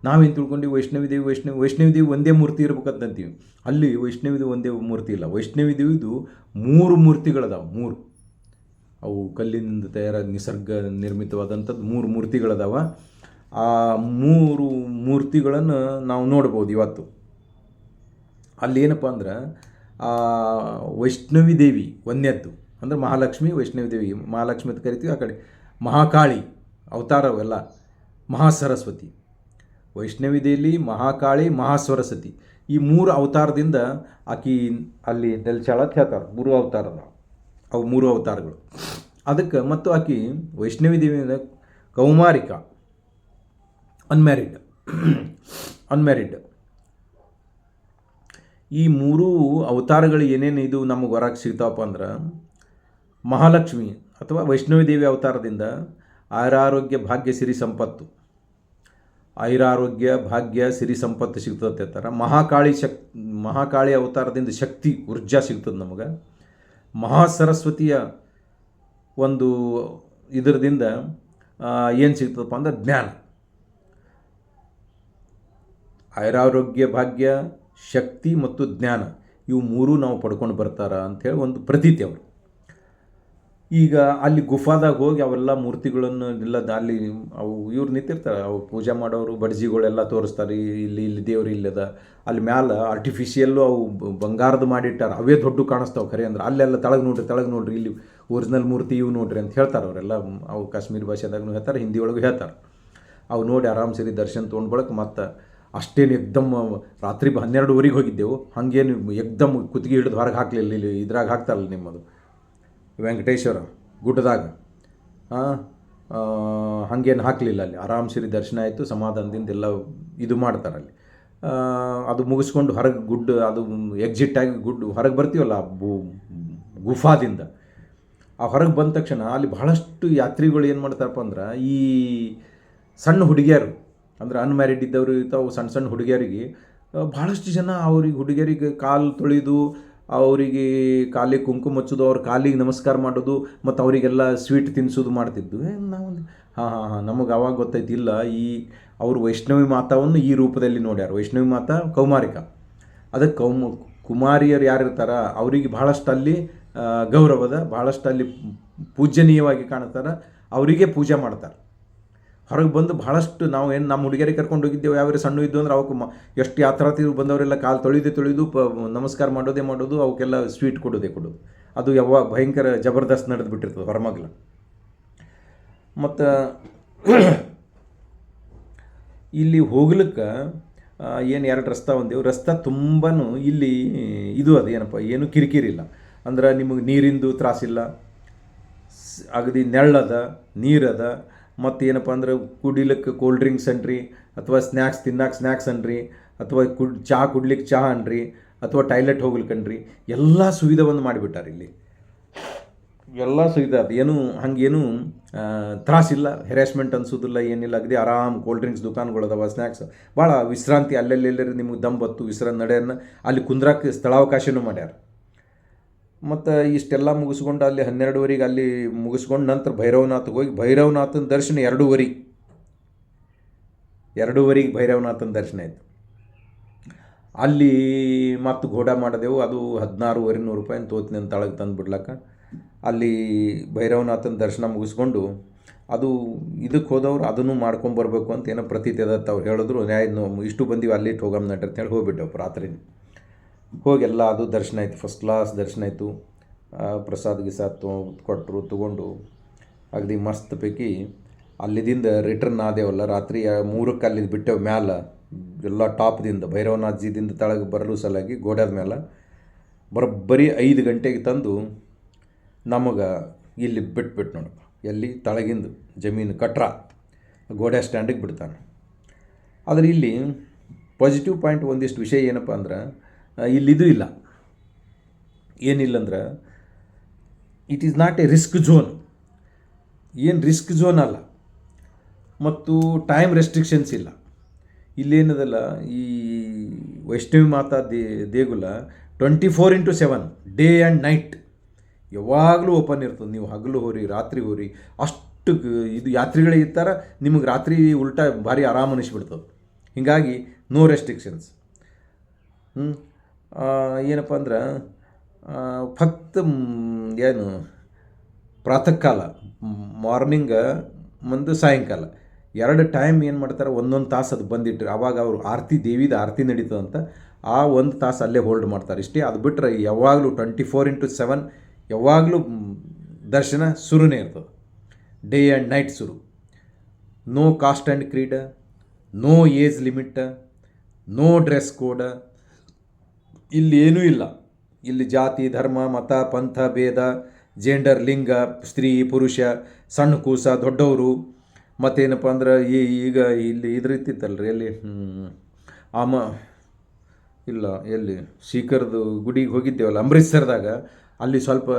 Speaker 1: ನಾವೇನು ತಿಳ್ಕೊಂಡು ವೈಷ್ಣವಿ ದೇವಿ ಒಂದೇ ಮೂರ್ತಿ ಇರ್ಬೇಕಂತೀವಿ. ಅಲ್ಲಿ ವೈಷ್ಣವಿದು ಒಂದೇ ಮೂರ್ತಿ ಇಲ್ಲ, ವೈಷ್ಣವಿ ದೇವಿದು 3 ಮೂರ್ತಿಗಳದಾವೆ. 3 ಅವು ಕಲ್ಲಿನಿಂದ ತಯಾರಾದ ನಿಸರ್ಗ ನಿರ್ಮಿತವಾದಂಥದ್ದು 3 ಮೂರ್ತಿಗಳದಾವೆ. ಆ 3 ಮೂರ್ತಿಗಳನ್ನು ನಾವು ನೋಡ್ಬೋದು ಇವತ್ತು. ಅಲ್ಲಿ ಏನಪ್ಪ ಅಂದ್ರೆ ವೈಷ್ಣವಿ ದೇವಿ ಒಂದನೇದ್ದು ಅಂದರೆ ಮಹಾಲಕ್ಷ್ಮಿ, ವೈಷ್ಣವಿ ದೇವಿ ಮಹಾಲಕ್ಷ್ಮಿ ಅಂತ ಕರಿತೀವಿ. ಆ ಕಡೆ ಮಹಾಕಾಳಿ ಅವತಾರವೆಲ್ಲ, ಮಹಾಸರಸ್ವತಿ, ವೈಷ್ಣವಿ ದೇವಿ, ಮಹಾಕಾಳಿ, ಮಹಾಸರಸ್ವತಿ, ಈ 3 ಅವತಾರದಿಂದ ಆಕಿ ಅಲ್ಲಿ ನೆಲೆಸಾಳ ಅಂತ ಹೇಳ್ತಾರೆ. 3 ಅವತಾರದ ಅವು 3 ಅವತಾರಗಳು. ಅದಕ್ಕೆ ಮತ್ತು ಆಕಿ ವೈಷ್ಣವಿ ದೇವಿಯಿಂದ ಕೌಮಾರಿಕ, ಅನ್ಮ್ಯಾರಿಡ್ ಈ 3 ಅವತಾರಗಳು ಏನೇನು ಇದು ನಮಗೆ ಹೊರಗೆ ಸಿಗ್ತಾವಪ್ಪ ಅಂದ್ರೆ, ಮಹಾಲಕ್ಷ್ಮಿ ಅಥವಾ ವೈಷ್ಣವಿ ದೇವಿ ಅವತಾರದಿಂದ ಆಯುರಾರೋಗ್ಯ ಭಾಗ್ಯ ಸಿರಿ ಸಂಪತ್ತು, ಆಯುರಾರೋಗ್ಯ ಭಾಗ್ಯ ಸಿರಿ ಸಂಪತ್ತು ಸಿಗ್ತದೆ ಅಂತಾರೆ. ಮಹಾಕಾಳಿ ಅವತಾರದಿಂದ ಶಕ್ತಿ ಊರ್ಜಾ ಸಿಗ್ತದೆ ನಮಗೆ. ಮಹಾಸರಸ್ವತಿಯ ಒಂದು ಇದರದಿಂದ ಏನು ಸಿಗ್ತದಪ್ಪ ಅಂದ್ರೆ ಜ್ಞಾನ. ಆಯುರಾರೋಗ್ಯ ಭಾಗ್ಯ, ಶಕ್ತಿ ಮತ್ತು ಜ್ಞಾನ, ಇವು 3 ನಾವು ಪಡ್ಕೊಂಡು ಬರ್ತಾರ ಅಂಥೇಳಿ ಒಂದು ಪ್ರತೀತಿ ಅವರು. ಈಗ ಅಲ್ಲಿ ಗುಫಾದಾಗ ಹೋಗಿ ಅವೆಲ್ಲ ಮೂರ್ತಿಗಳನ್ನು ಎಲ್ಲ ಅಲ್ಲಿ ಅವು ಇವ್ರು ನಿಂತಿರ್ತಾರೆ, ಅವು ಪೂಜೆ ಮಾಡೋರು ಬಡ್ಜಿಗಳೆಲ್ಲ ತೋರಿಸ್ತಾರೆ, ಇಲ್ಲಿ ದೇವ್ರು ಇಲ್ಲದ. ಅಲ್ಲಿ ಮ್ಯಾಲೆ ಆರ್ಟಿಫಿಷಿಯಲ್ಲು ಅವು ಬಂಗಾರದ ಮಾಡಿಟ್ಟಾರೆ, ಅವೇ ದೊಡ್ಡ ಕಾಣಿಸ್ತಾವೆ ಖರೆ ಅಂದ್ರೆ. ಅಲ್ಲೆಲ್ಲ ತೆಳಗೆ ನೋಡ್ರಿ ಇಲ್ಲಿ ಒರಿಜಿನಲ್ ಮೂರ್ತಿ ಇವು ನೋಡ್ರಿ ಅಂತ ಹೇಳ್ತಾರೆ ಅವರೆಲ್ಲ. ಅವು ಕಾಶ್ಮೀರಿ ಭಾಷೆದಾಗೂ ಹೇಳ್ತಾರೆ, ಹಿಂದಿ ಒಳಗೂ ಹೇಳ್ತಾರೆ. ಅವು ನೋಡಿ ಆರಾಮ್ ಸರಿ ದರ್ಶನ ತೊಗೊಂಡು ಬಳಕೆ ಮತ್ತು ಅಷ್ಟೇನು ಎಕ್ದಮ್ ರಾತ್ರಿ 12:30 ಹೋಗಿದ್ದೆವು. ಹಾಗೇನು ಎಕ್ದಮ್ ಕುತ್ತಿಗೆ ಹಿಡಿದು ಹೊರಗೆ ಹಾಕಲಿಲ್ಲ. ಇಲ್ಲಿ ಇದ್ರಾಗ ಹಾಕ್ತಾರಲ್ಲ ನಿಮ್ಮದು ವೆಂಕಟೇಶ್ವರ ಗುಡ್ಡದಾಗ, ಹಾಗೇನು ಹಾಕಲಿಲ್ಲ. ಅಲ್ಲಿ ಆರಾಮ್ ಸಿರಿ ದರ್ಶನ ಆಯಿತು, ಸಮಾಧಾನದಿಂದ ಎಲ್ಲ ಇದು ಮಾಡ್ತಾರೆ ಅಲ್ಲಿ. ಅದು ಮುಗಿಸ್ಕೊಂಡು ಹೊರಗೆ ಅದು ಎಕ್ಸಿಟ್ ಆಗಿ ಹೊರಗೆ ಬರ್ತೀವಲ್ಲ ಗುಫಾದಿಂದ. ಆ ಹೊರಗೆ ಬಂದ ತಕ್ಷಣ ಅಲ್ಲಿ ಬಹಳಷ್ಟು ಯಾತ್ರಿಗಳು ಏನು ಮಾಡ್ತಾರಪ್ಪ ಅಂದ್ರೆ, ಈ ಸಣ್ಣ ಹುಡುಗಿಯರು ಅಂದ್ರೆ ಅನ್ಮ್ಯಾರಿಡ್ ಇದ್ದವರು ಇರ್ತಾವೆ, ಸಣ್ಣ ಸಣ್ಣ ಹುಡುಗಿಯರಿಗೆ ಭಾಳಷ್ಟು ಜನ ಹುಡುಗಿಯರಿಗೆ ಕಾಲು ತೊಳೆದು ಅವರಿಗೆ ಕಾಲಿಗೆ ಕುಂಕುಮ ಹಚ್ಚೋದು, ಅವ್ರ ಕಾಲಿಗೆ ನಮಸ್ಕಾರ ಮಾಡೋದು, ಮತ್ತು ಅವರಿಗೆಲ್ಲ ಸ್ವೀಟ್ ತಿನ್ನಿಸೋದು ಮಾಡ್ತಿದ್ದು. ನಾವು ನಮಗೆ ಅವಾಗ ಗೊತ್ತೈತಿ, ಇಲ್ಲ ಅವರು ವೈಷ್ಣವಿ ಮಾತಾವನ್ನು ಈ ರೂಪದಲ್ಲಿ ನೋಡ್ಯಾರ. ವೈಷ್ಣವಿ ಮಾತಾ ಕೌಮಾರಿಕ, ಅದಕ್ಕೆ ಕುಮಾರಿಯರು ಯಾರಿರ್ತಾರ ಅವರಿಗೆ ಭಾಳಷ್ಟು ಅಲ್ಲಿ ಗೌರವದ, ಭಾಳಷ್ಟು ಅಲ್ಲಿ ಪೂಜನೀಯವಾಗಿ ಕಾಣ್ತಾರೆ, ಅವರಿಗೆ ಪೂಜೆ ಮಾಡ್ತಾರೆ. ಹೊರಗೆ ಬಂದು ಭಾಳಷ್ಟು ನಾವು ನಮ್ಮ ಹುಡುಗಿಯರಿಗೆ ಕರ್ಕೊಂಡು ಹೋಗಿದ್ದೇವೆ, ಯಾವ್ಯಾವ ಸಣ್ಣ ಇದ್ದು ಅಂದ್ರೆ ಅವಕ್ಕೆ ಎಷ್ಟು ಯಾತ್ರಾರ್ಥಿಗಳು ಬಂದವರೆಲ್ಲ ಕಾಲು ತೊಳೆದು ನಮಸ್ಕಾರ ಮಾಡೋದು, ಅವಕ್ಕೆಲ್ಲ ಸ್ವೀಟ್ ಕೊಡೋದು. ಅದು ಯಾವಾಗ ಭಯಂಕರ ಜಬರ್ದಸ್ತ್ ನಡೆದು ಬಿಟ್ಟಿರ್ತದೆ ಹೊರಮಗ್ಲ. ಮತ್ತು ಇಲ್ಲಿ ಹೋಗ್ಲಿಕ್ಕೆ ಏನು 2 ರಸ್ತೆ ಒಂದೇವು. ರಸ್ತೆ ತುಂಬಾ ಇಲ್ಲಿ ಇದು ಅದು ಏನಪ್ಪ, ಏನು ಕಿರಿಕಿರಿಲ್ಲ. ಅಂದ್ರೆ ನಿಮಗೆ ನೀರಿಂದು ತ್ರಾಸಿಲ್ಲ, ಅಗದಿ ನೆಳ್ಳದ ನೀರದ, ಮತ್ತು ಏನಪ್ಪ ಅಂದ್ರೆ ಕುಡಿಲಿಕ್ಕೆ ಕೋಲ್ಡ್ ಡ್ರಿಂಕ್ಸ್ ಅನ್ರಿ, ಅಥವಾ ಸ್ನ್ಯಾಕ್ಸ್ ತಿನ್ನಕ್ಕೆ ಸ್ನ್ಯಾಕ್ಸ್ ಅನ್ರಿ, ಅಥವಾ ಚಹಾ ಕುಡ್ಲಿಕ್ಕೆ ಚಹಾ ಅನ್ರಿ, ಅಥವಾ ಟಾಯ್ಲೆಟ್ ಹೋಗ್ಲಿಕ್ಕನ್ರಿ, ಎಲ್ಲ ಸುವಿಧೆವನ್ನು ಮಾಡಿಬಿಟ್ಟಾರೆ ಇಲ್ಲಿ. ಎಲ್ಲ ಸುವಿಧೆ ಅದು, ಏನು ಹಂಗೇನು ತ್ರಾಸಿಲ್ಲ, ಹೆರಾಸ್ಮೆಂಟ್ ಅನ್ಸೋದಿಲ್ಲ, ಏನಿಲ್ಲ. ಅಗದಿ ಆರಾಮ್ ಕೋಲ್ಡ್ ಡ್ರಿಂಕ್ಸ್ ದುಕಾನ್ಗಳದಾವ, ಸ್ನ್ಯಾಕ್ಸ್, ಭಾಳ ವಿಶ್ರಾಂತಿ. ಅಲ್ಲೆಲ್ಲೆಲ್ಲರಿ ನಿಮಗೆ ದಂಬತ್ತು ನಡೆಯನ್ನು ಅಲ್ಲಿ ಕುಂದ್ರಕ್ಕೆ ಸ್ಥಳಾವಕಾಶನೂ ಮಾಡ್ಯಾರ. ಮತ್ತು ಇಷ್ಟೆಲ್ಲ ಮುಗಿಸ್ಕೊಂಡು ಅಲ್ಲಿ 12ವರೆಗೆ ಅಲ್ಲಿ ಮುಗಿಸ್ಕೊಂಡು ನಂತರ ಭೈರವನಾಥಗೆ ಹೋಗಿ ಭೈರವನಾಥನ ದರ್ಶನ 2:30 ಭೈರವನಾಥನ ದರ್ಶನ ಆಯಿತು. ಅಲ್ಲಿ ಮತ್ತು ಘೋಡ ಮಾಡಿದೆವು. ಅದು 16,500 ರೂಪಾಯಿ ತೋತ್ನಿ ಅಂತ ತಳಗೆ ತಂದು ಬಿಡ್ಲಕ್ಕ. ಅಲ್ಲಿ ಭೈರವನಾಥನ ದರ್ಶನ ಮುಗಿಸ್ಕೊಂಡು ಅದು ಇದಕ್ಕೆ ಹೋದವ್ರು ಅದನ್ನು ಮಾಡ್ಕೊಂಬರ್ಬೇಕು ಅಂತ ಏನೋ ಪ್ರತೀತಿ ಅದತ್ತು ಅವ್ರು ಹೇಳಿದ್ರು. ಇಷ್ಟು ಬಂದೀವಿ ಅಲ್ಲಿ ಹೋಗಮ್ ನಡ್ರಿ ಅಂತ ಹೇಳಿ ಹೋಗ್ಬಿಟ್ಟೆವು. ರಾತ್ರಿ ಹೋಗೆಲ್ಲ ಅದು ದರ್ಶನ ಆಯಿತು, ಫಸ್ಟ್ ಕ್ಲಾಸ್ ದರ್ಶನ ಆಯಿತು. ಪ್ರಸಾದ ಕೊಟ್ಟರು, ತೊಗೊಂಡು ಅಗದಿ ಮಸ್ತ್ ಪೈಕಿ ಅಲ್ಲಿದಿಂದ ರಿಟರ್ನ್ ಆದೇವಲ್ಲ. ರಾತ್ರಿ 3ಕ್ಕೆ ಅಲ್ಲಿದ್ದು ಬಿಟ್ಟೆವು ಮ್ಯಾಲೆ, ಎಲ್ಲ ಟಾಪ್ದಿಂದ ಭೈರವನಾಥ್ಜಿದಿಂದ ತಳಗೆ ಬರಲು ಸಲಾಗಿ ಗೋಡ್ಯಾದ ಮೇಲೆ ಬರೋಬ್ಬರಿ 5 ಗಂಟೆಗೆ ತಂದು ನಮಗೆ ಇಲ್ಲಿ ಬಿಟ್ಬಿಟ್ಟು ನೋಡಪ್ಪ. ಎಲ್ಲಿ ತಳಗಿಂದು ಜಮೀನು ಕಟ್ರಾ ಗೋಡ್ಯಾ ಸ್ಟ್ಯಾಂಡಿಗೆ ಬಿಡ್ತಾನೆ. ಆದರೆ ಇಲ್ಲಿ ಪಾಸಿಟಿವ್ ಪಾಯಿಂಟ್ ಒಂದಿಷ್ಟು ವಿಷಯ ಏನಪ್ಪ ಅಂದ್ರೆ, ಇಲ್ಲಿದು ಇಲ್ಲ. ಏನಿಲ್ಲ ಅಂದ್ರೆ, it is not A risk zone. ಏನು ರಿಸ್ಕ್ ಝೋನ್ ಅಲ್ಲ, ಮತ್ತು ಟೈಮ್ ರೆಸ್ಟ್ರಿಕ್ಷನ್ಸ್ ಇಲ್ಲ. ಇಲ್ಲೇನದಲ್ಲ, ಈ ವೈಷ್ಣವಿ ಮಾತಾ ದೇಗುಲ 24/7 ಡೇ ಆ್ಯಂಡ್ ನೈಟ್ ಯಾವಾಗಲೂ ಓಪನ್ ಇರ್ತದೆ. ನೀವು ಹಗಲು ಹೋರಿ, ರಾತ್ರಿ ಹೋರಿ, ಅಷ್ಟು ಇದು ಯಾತ್ರಿಗಳೇ ಇರ್ತಾರೆ. ನಿಮಗೆ ರಾತ್ರಿ ಉಲ್ಟಾ ಭಾರಿ ಆರಾಮ ಅನಿಸ್ಬಿಡ್ತದೆ. ಹೀಗಾಗಿ ನೋ ರೆಸ್ಟ್ರಿಕ್ಷನ್ಸ್. ಏನಪ್ಪ ಅಂದ್ರೆ, ಫಕ್ತ್ ಏನು ಪ್ರಾತಃ ಕಾಲ, ಮಾರ್ನಿಂಗ ಮತ್ತು ಸಾಯಂಕಾಲ 2 ಟೈಮ್ ಏನು ಮಾಡ್ತಾರೆ, 1 ತಾಸು ಅದು ಬಂದಿಟ್ಟರೆ ಆವಾಗ ಅವರು ದೇವಿದ ಆರತಿ ನಡೀತದಂತ ಆ 1 ತಾಸು ಅಲ್ಲೇ ಹೋಲ್ಡ್ ಮಾಡ್ತಾರೆ. ಇಷ್ಟೇ. ಅದು ಬಿಟ್ಟರೆ ಯಾವಾಗಲೂ 24/7 ಯಾವಾಗಲೂ ದರ್ಶನ ಶುರುನೇ ಇರ್ತದೆ. ಡೇ ಆ್ಯಂಡ್ ನೈಟ್ ಶುರು. No caste and creed, no age limit, no dress code. ಇಲ್ಲಿ ಏನೂ ಇಲ್ಲ. ಇಲ್ಲಿ ಜಾತಿ, ಧರ್ಮ, ಮತ, ಪಂಥ, ಭೇದ, ಜೆಂಡರ್, ಲಿಂಗ, ಸ್ತ್ರೀ, ಪುರುಷ, ಸಣ್ಣ ಕೂಸ, ದೊಡ್ಡವರು, ಮತ್ತೇನಪ್ಪ ಅಂದ್ರೆ ಈಗ ಇಲ್ಲಿ ಇದ್ರಿತ್ತಿತ್ತಲ್ರಿ, ಎಲ್ಲಿ ಇಲ್ಲ ಎಲ್ಲಿ ಶೀಕರ್ದು ಗುಡಿಗೆ ಹೋಗಿದ್ದೇವಲ್ಲ ಅಮೃತ್ಸರದಾಗ, ಅಲ್ಲಿ ಸ್ವಲ್ಪ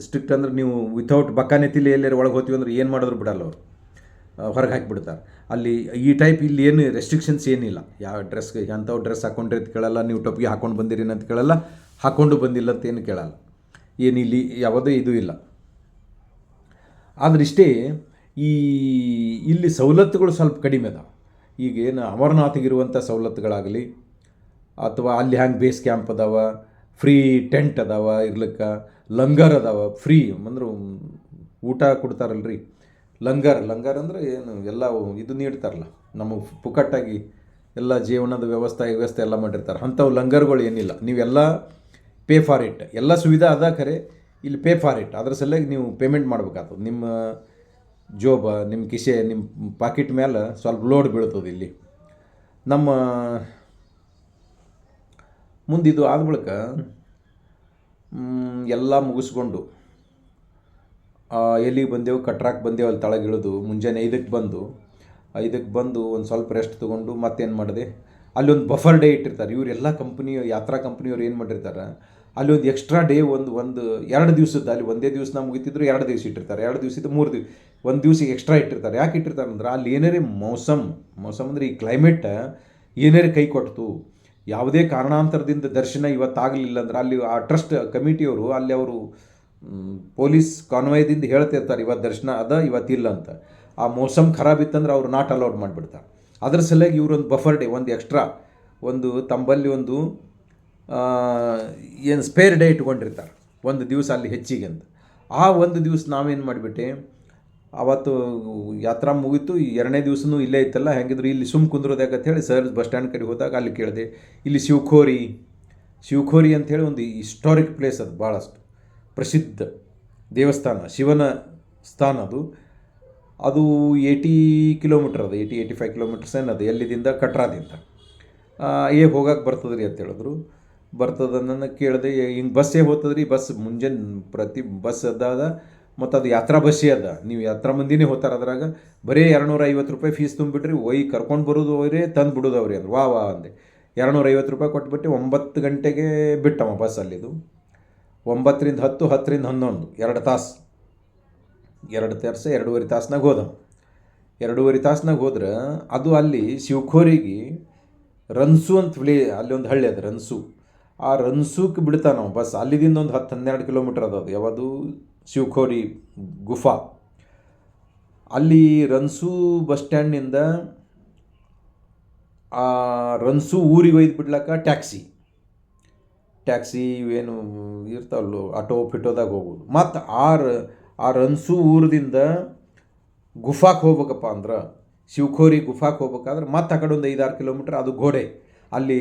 Speaker 1: ಸ್ಟ್ರಿಕ್ಟ್. ಅಂದ್ರೆ ನೀವು ವಿತೌಟ್ ಬಕಾನೆತಿಲಿ ಎಲ್ಲರೂ ಒಳಗೆ ಹೋಗ್ತೀವಿ ಅಂದ್ರೆ ಏನು ಮಾಡಿದ್ರು ಬಿಡಲ್ಲ ಅವರು, ಹೊರಗೆ ಹಾಕಿಬಿಡ್ತಾರೆ. ಅಲ್ಲಿ ಈ ಟೈಪ್ ಇಲ್ಲಿ ಏನು ರೆಸ್ಟ್ರಿಕ್ಷನ್ಸ್ ಏನಿಲ್ಲ. ಯಾವ ಎಂಥವು ಡ್ರೆಸ್ ಹಾಕೊಂಡ್ರಿ ಅಂತ ಕೇಳಲ್ಲ, ನೀವು ಟೊಪ್ಪಿಗೆ ಹಾಕೊಂಡು ಬಂದಿರಿ ಅಂತ ಕೇಳಲ್ಲ, ಹಾಕ್ಕೊಂಡು ಬಂದಿಲ್ಲ ಅಂತ ಏನು ಕೇಳಲ್ಲ. ಏನು ಇಲ್ಲಿ ಯಾವುದೇ ಇದು ಇಲ್ಲ. ಆದ್ರೆ ಇಷ್ಟೇ, ಇಲ್ಲಿ ಸವಲತ್ತುಗಳು ಸ್ವಲ್ಪ ಕಡಿಮೆ ಅದಾವೆ. ಈಗೇನು ಅಮರನಾಥಿಗಿರುವಂಥ ಸವಲತ್ತುಗಳಾಗಲಿ, ಅಥವಾ ಅಲ್ಲಿ ಹ್ಯಾಂಗೆ ಬೇಸ್ ಕ್ಯಾಂಪ್ ಅದಾವ, ಫ್ರೀ ಟೆಂಟ್ ಅದಾವ ಇರ್ಲಿಕ್ಕೆ, ಲಂಗರ್ ಅದಾವ ಫ್ರೀ, ಅಂದ್ರೆ ಊಟ ಕೊಡ್ತಾರಲ್ರಿ. ಲಂಗರ್ ಅಂದರೆ ಏನು, ಎಲ್ಲ ಇದು ನೀಡ್ತಾರಲ್ಲ ನಮಗೆ ಪುಕ್ಕಟ್ಟಾಗಿ, ಎಲ್ಲ ಜೀವನದ ವ್ಯವಸ್ಥೆ ಎಲ್ಲ ಮಾಡಿರ್ತಾರೆ. ಅಂಥವು ಲಂಗರ್ಗಳು ಏನಿಲ್ಲ. ನೀವೆಲ್ಲ ಪೇ ಫಾರ್ ಇಟ್. ಎಲ್ಲ ಸುವಿಧಾ ಅದ ಖರೆ, ಇಲ್ಲಿ ಪೇ ಫಾರ್ ಇಟ್. ಅದ್ರ ಸಲುವಾಗಿ ನೀವು ಪೇಮೆಂಟ್ ಮಾಡ್ಬೇಕಾಗ್ತದೆ. ನಿಮ್ಮ ಜೋಬ, ನಿಮ್ಮ ಕಿಸೆ, ನಿಮ್ಮ ಪಾಕೆಟ್ ಮೇಲೆ ಸ್ವಲ್ಪ ಲೋಡ್ ಬೀಳ್ತದೆ. ಇಲ್ಲಿ ನಮ್ಮ ಮುಂದಿದು ಆದ ಬಳಿಕ ಎಲ್ಲ ಮುಗಿಸ್ಕೊಂಡು ಎಲ್ಲಿಗೆ ಬಂದೆವು, ಕಟ್ರಾಕ್ ಬಂದೆವು. ಅಲ್ಲಿ ತಳಗಿಳಿದು ಮುಂಜಾನೆ 5ಕ್ಕೆ ಬಂದು ಒಂದು ಸ್ವಲ್ಪ ರೆಸ್ಟ್ ತೊಗೊಂಡು ಮತ್ತೇನು ಮಾಡಿದೆ, ಅಲ್ಲಿ ಒಂದು ಬಫರ್ ಡೇ ಇಟ್ಟಿರ್ತಾರೆ ಇವರೆಲ್ಲ ಕಂಪ್ನಿ, ಯಾತ್ರಾ ಕಂಪ್ನಿಯವ್ರು ಏನು ಮಾಡಿರ್ತಾರೆ, ಅಲ್ಲಿ ಒಂದು ಎಕ್ಸ್ಟ್ರಾ ಡೇ ಒಂದು 2 ದಿವಸದ್ದು, ಅಲ್ಲಿ ಒಂದೇ ದಿವಸ ನಾವು ಮುಗಿತಿದ್ರು 2 ದಿವಸ ಇಟ್ಟಿರ್ತಾರೆ, 2 ದಿವಸದ 3 ದಿವಸ, ಒಂದು ದಿವಸ ಎಕ್ಸ್ಟ್ರಾ ಇಟ್ಟಿರ್ತಾರೆ. ಯಾಕೆ ಇಟ್ಟಿರ್ತಾರೆ ಅಂದ್ರೆ ಅಲ್ಲಿ ಏನಾರೇ ಮೌಸಮ್ ಅಂದರೆ ಈ ಕ್ಲೈಮೇಟ್ ಏನಾರೇ ಕೈ ಕೊಡ್ತು, ಯಾವುದೇ ಕಾರಣಾಂತರದಿಂದ ದರ್ಶನ ಇವತ್ತಾಗಲಿಲ್ಲ ಅಂದ್ರೆ ಅಲ್ಲಿ ಆ ಟ್ರಸ್ಟ್ ಕಮಿಟಿಯವರು ಅಲ್ಲಿ ಅವರು ಪೊಲೀಸ್ ಕಾನ್ವಾಯ್ದಿಂದ ಹೇಳ್ತಿರ್ತಾರೆ ಇವತ್ತು ದರ್ಶನ ಅದ ಇವತ್ತಿಲ್ಲ ಅಂತ. ಆ ಮೌಸಮ್ ಖರಾಬ್ ಇತ್ತಂದ್ರೆ ಅವ್ರು ನಾಟ್ ಅಲೌಡ್ ಮಾಡಿಬಿಡ್ತಾರೆ. ಅದ್ರ ಸಲುವಾಗಿ ಇವರೊಂದು ಬಫರ್ ಡೇ, ಒಂದು ಎಕ್ಸ್ಟ್ರಾ, ಒಂದು ತಂಬಲ್ಲಿ ಒಂದು ಏನು ಸ್ಪೇರ್ ಡೇ ಇಟ್ಕೊಂಡಿರ್ತಾರೆ ಒಂದು ದಿವಸ ಅಲ್ಲಿ ಹೆಚ್ಚಿಗೆ ಅಂತ. ಆ ಒಂದು ದಿವಸ ನಾವೇನು ಮಾಡಿಬಿಟ್ಟೆ, ಅವತ್ತು ಯಾತ್ರಾ ಮುಗೀತು, 2ನೇ ದಿವಸನೂ ಇಲ್ಲೇ ಇತ್ತಲ್ಲ, ಹೆಂಗಿದ್ರು ಇಲ್ಲಿ ಸುಮ್ಮ ಕುಂದ್ರೋದಾಗಂತ ಹೇಳಿ ಸರ್ ಬಸ್ ಸ್ಟ್ಯಾಂಡ್ ಕಡೆ ಹೋದಾಗ ಅಲ್ಲಿ ಕೇಳಿದೆ, ಇಲ್ಲಿ ಶಿವಖೋರಿ ಅಂಥೇಳಿ ಒಂದು ಹಿಸ್ಟಾರಿಕ್ ಪ್ಲೇಸ್, ಅದು ಭಾಳಷ್ಟು ಪ್ರಸಿದ್ಧ ದೇವಸ್ಥಾನ, ಶಿವನ ಸ್ಥಾನ ಅದು 80 ಕಿಲೋಮೀಟ್ರ್ ಅದು, 85 ಕಿಲೋಮೀಟರ್ಸ್ ಏನದು ಎಲ್ಲಿದಿಂದ, ಕಟ್ರಾದಿಂದ. ಹೋಗಕ್ಕೆ ಬರ್ತದ್ರಿ ಅಂತ ಹೇಳಿದ್ರು. ಬರ್ತದನ್ನ ಕೇಳಿದೆ, ಹಿಂಗೆ ಬಸ್ಸೇ ಹೋಗ್ತದ್ರಿ, ಬಸ್ ಮುಂಜಾನೆ ಪ್ರತಿ ಬಸ್ ಅದಾದ, ಮತ್ತು ಅದು ಯಾತ್ರಾ ಬಸ್ಸೇ ಅದ, ನೀವು ಯಾತ್ರಾ ಮಂದಿನೇ ಹೋಗ್ತಾರೆ, ಅದ್ರಾಗ ಬರೀ 250 ರೂಪಾಯಿ ಫೀಸ್ ತುಂಬಿಬಿಟ್ರಿ, ಕರ್ಕೊಂಡು ಬರೋದು ಅವರೇ, ತಂದು ಬಿಡೋದು ಅವ್ರಿ ಅಂದ್ರೆ ವಾ ಅಂದೆ. 250 ರೂಪಾಯಿ ಕೊಟ್ಬಿಟ್ಟು 9 ಗಂಟೆಗೆ ಬಿಟ್ಟವ ಬಸ್ ಅಲ್ಲಿದು. 9ರಿಂದ 10, 10ರಿಂದ 11, 2 ತಾಸು, 2.5 ತಾಸ್ನಾಗ ಹೋದ. 2.5 ತಾಸ್ನಾಗ ಹೋದ್ರೆ ಅದು ಅಲ್ಲಿ ಶಿವಖೋರಿಗೆ ರನ್ಸು ಅಂತ ಅಲ್ಲಿ ಒಂದು ಹಳ್ಳಿ ಅದು ರನ್ಸು, ಆ ರನ್ಸೂಕ್ಕೆ ಬಿಡ್ತಾನೆ ನಾವು ಬಸ್. ಅಲ್ಲಿದಿಂದ ಒಂದು 10-12 ಕಿಲೋಮೀಟ್ರ್ ಅದು ಯಾವುದು ಶಿವಖೋರಿ ಗುಫಾ. ಅಲ್ಲಿ ರನ್ಸು ಬಸ್ ಸ್ಟ್ಯಾಂಡ್ನಿಂದ ಆ ರನ್ಸು ಊರಿಗೆ ಒಯ್ದು ಬಿಡ್ಲಕ್ಕ ಟ್ಯಾಕ್ಸಿ ಇವೇನು ಇರ್ತಾವಲ್ಲೋ ಆಟೋ ಪಿಟೋದಾಗ ಹೋಗೋದು. ಮತ್ತು ಆ ರನ್ಸು ಊರದಿಂದ ಗುಫಾಕ್ಕೆ ಹೋಗ್ಬೇಕಪ್ಪ ಅಂದ್ರೆ, ಶಿವಖೋರಿ ಗುಫಾಕ್ಕೆ ಹೋಗ್ಬೇಕಾದ್ರೆ ಮತ್ತೆ ಆ ಕಡೆ ಒಂದು 5-6 ಕಿಲೋಮೀಟ್ರ್ ಅದು ಗೋಡೆ. ಅಲ್ಲಿ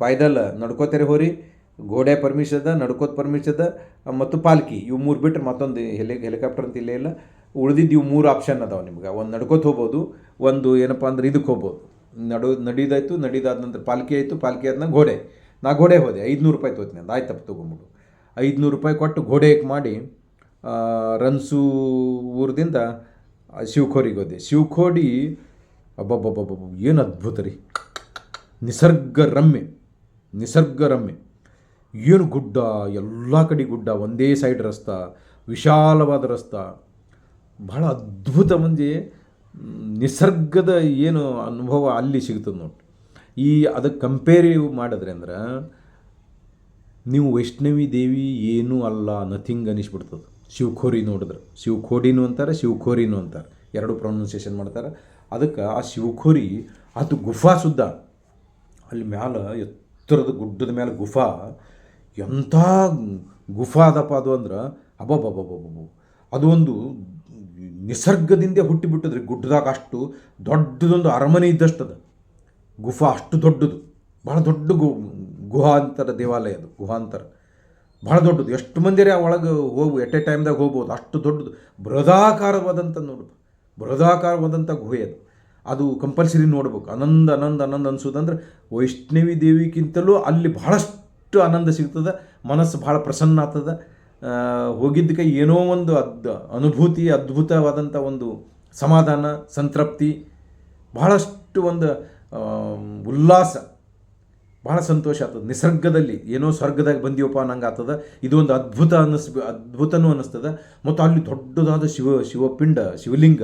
Speaker 1: ಪೈದಲ್ ನಡ್ಕೋತಾರೆ ಹೋರಿ, ಗೋಡೆ ಪರ್ಮಿಷನ್ ಅದ, ನಡ್ಕೋತ ಪರ್ಮಿಷನ್ ಅದ, ಮತ್ತು ಪಾಲ್ಕಿ, ಇವು 3 ಬಿಟ್ಟರೆ ಮತ್ತೊಂದು ಹೆಲಿಕಾಪ್ಟರ್ ಅಂತ ಇಲ್ಲೇ ಇಲ್ಲ. ಉಳಿದಿದ್ದು ಇವು 3 ಆಪ್ಷನ್ ಅದಾವೆ ನಿಮ್ಗೆ. ಒಂದು ನಡ್ಕೋತ ಹೋಗ್ಬೋದು, ಒಂದು ಏನಪ್ಪ ಅಂದ್ರೆ ಇದಕ್ಕೆ ಹೋಗ್ಬೋದು, ನಡೀದಾದ ನಂತರ ಪಾಲ್ಕಿ ಆಯಿತು, ಪಾಲ್ಕಿ ಆದ್ಮೇಲೆ ಗೋಡೆ. ನಾ ಗೋಡೆ ಹೋದೆ, 500 ರೂಪಾಯಿ ತೊಗೊತೀನಿ ಅಂತ, ಆಯ್ತಪ್ಪ ತೊಗೊಂಬಿಡು. 500 ರೂಪಾಯಿ ಕೊಟ್ಟು ಗೋಡೆಗೆ ಮಾಡಿ ರನ್ಸು ಊರದಿಂದ ಶಿವಖೋರಿಗೆ ಹೋದೆ. ಶಿವಖೋಡಿ ಅಬ್ಬಬ್ಬಬ್ಬಬ್ಬ ಏನು ಅದ್ಭುತ ರೀ, ನಿಸರ್ಗರಮ್ಯ, ಏನು ಗುಡ್ಡ, ಎಲ್ಲ ಕಡೆ ಗುಡ್ಡ, ಒಂದೇ ಸೈಡ್ ರಸ್ತೆ, ವಿಶಾಲವಾದ ರಸ್ತೆ, ಭಾಳ ಅದ್ಭುತ. ಮಂದಿ ನಿಸರ್ಗದ ಏನು ಅನುಭವ ಅಲ್ಲಿ ಸಿಗ್ತದೆ ನೋಡಿ. ಅದಕ್ಕೆ ಕಂಪೇರಿವ್ ಮಾಡಿದ್ರೆ ಅಂದ್ರೆ ನೀವು ವೈಷ್ಣವಿ ದೇವಿ ಏನೂ ಅಲ್ಲ, ನಥಿಂಗ್ ಅನಿಸ್ಬಿಡ್ತದೆ. ಶಿವಖೋರಿ ನೋಡಿದ್ರೆ, ಶಿವಖೋಡಿನೂ ಅಂತಾರೆ, ಶಿವಖೋರಿನೂ ಅಂತಾರೆ, 2 ಪ್ರೊನೌನ್ಸಿಯೇಷನ್ ಮಾಡ್ತಾರೆ. ಅದಕ್ಕೆ ಆ ಶಿವಖೋರಿ ಅದು ಗುಫಾ ಸುದ್ದ, ಅಲ್ಲಿ ಮ್ಯಾಲೆ ಎತ್ತರದ ಗುಡ್ಡದ ಮೇಲೆ ಗುಫಾ, ಎಂಥ ಗುಫಾ ಅದಪ್ಪ ಅದು ಅಂದ್ರೆ ಅಬ್ಬಬ್ಬಬ್ಬಬ್ಬಬ್ಬ. ಅದು ಒಂದು ನಿಸರ್ಗದಿಂದ ಹುಟ್ಟಿಬಿಟ್ಟದ್ರಿ ಗುಡ್ಡದಾಗ. ಅಷ್ಟು ದೊಡ್ಡದೊಂದು ಅರಮನೆ ಇದ್ದಷ್ಟದ ಗುಫಾ, ಅಷ್ಟು ದೊಡ್ಡದು, ಭಾಳ ದೊಡ್ಡ ಗುಹಾಂತರ ದೇವಾಲಯ ಅದು. ಗುಹಾಂತರ ಭಾಳ ದೊಡ್ಡದು, ಎಷ್ಟು ಮಂದಿರೇ ಒಳಗೆ ಎಟ್ ಎ ಟೈಮ್ದಾಗ ಹೋಗ್ಬೋದು, ಅಷ್ಟು ದೊಡ್ಡದು. ಬೃಹದಾಕಾರವಾದಂಥ ಗುಹೆ ಅದು ಕಂಪಲ್ಸರಿ ನೋಡ್ಬೇಕು. ಆನಂದ ಅನಿಸೋದಂದ್ರೆ ವೈಷ್ಣವಿ ದೇವಿಗಿಂತಲೂ ಅಲ್ಲಿ ಭಾಳಷ್ಟು ಆನಂದ ಸಿಗ್ತದೆ, ಮನಸ್ಸು ಭಾಳ ಪ್ರಸನ್ನ ಆಗ್ತದೆ. ಹೋಗಿದ್ದಕ್ಕೆ ಏನೋ ಒಂದು ಅನುಭೂತಿ, ಅದ್ಭುತವಾದಂಥ ಒಂದು ಸಮಾಧಾನ, ಸಂತೃಪ್ತಿ, ಭಾಳಷ್ಟು ಒಂದು ಉಲ್ಲಾಸ, ಭಾಳ ಸಂತೋಷ ಆಗ್ತದೆ. ನಿಸರ್ಗದಲ್ಲಿ ಏನೋ ಸ್ವರ್ಗದಾಗ ಬಂದೀವಪ್ಪ ನಂಗೆ ಆಗ್ತದೆ. ಇದೊಂದು ಅದ್ಭುತನೂ ಅನ್ನಿಸ್ತದೆ. ಮತ್ತು ಅಲ್ಲಿ ದೊಡ್ಡದಾದ ಶಿವಪಿಂಡ, ಶಿವಲಿಂಗ,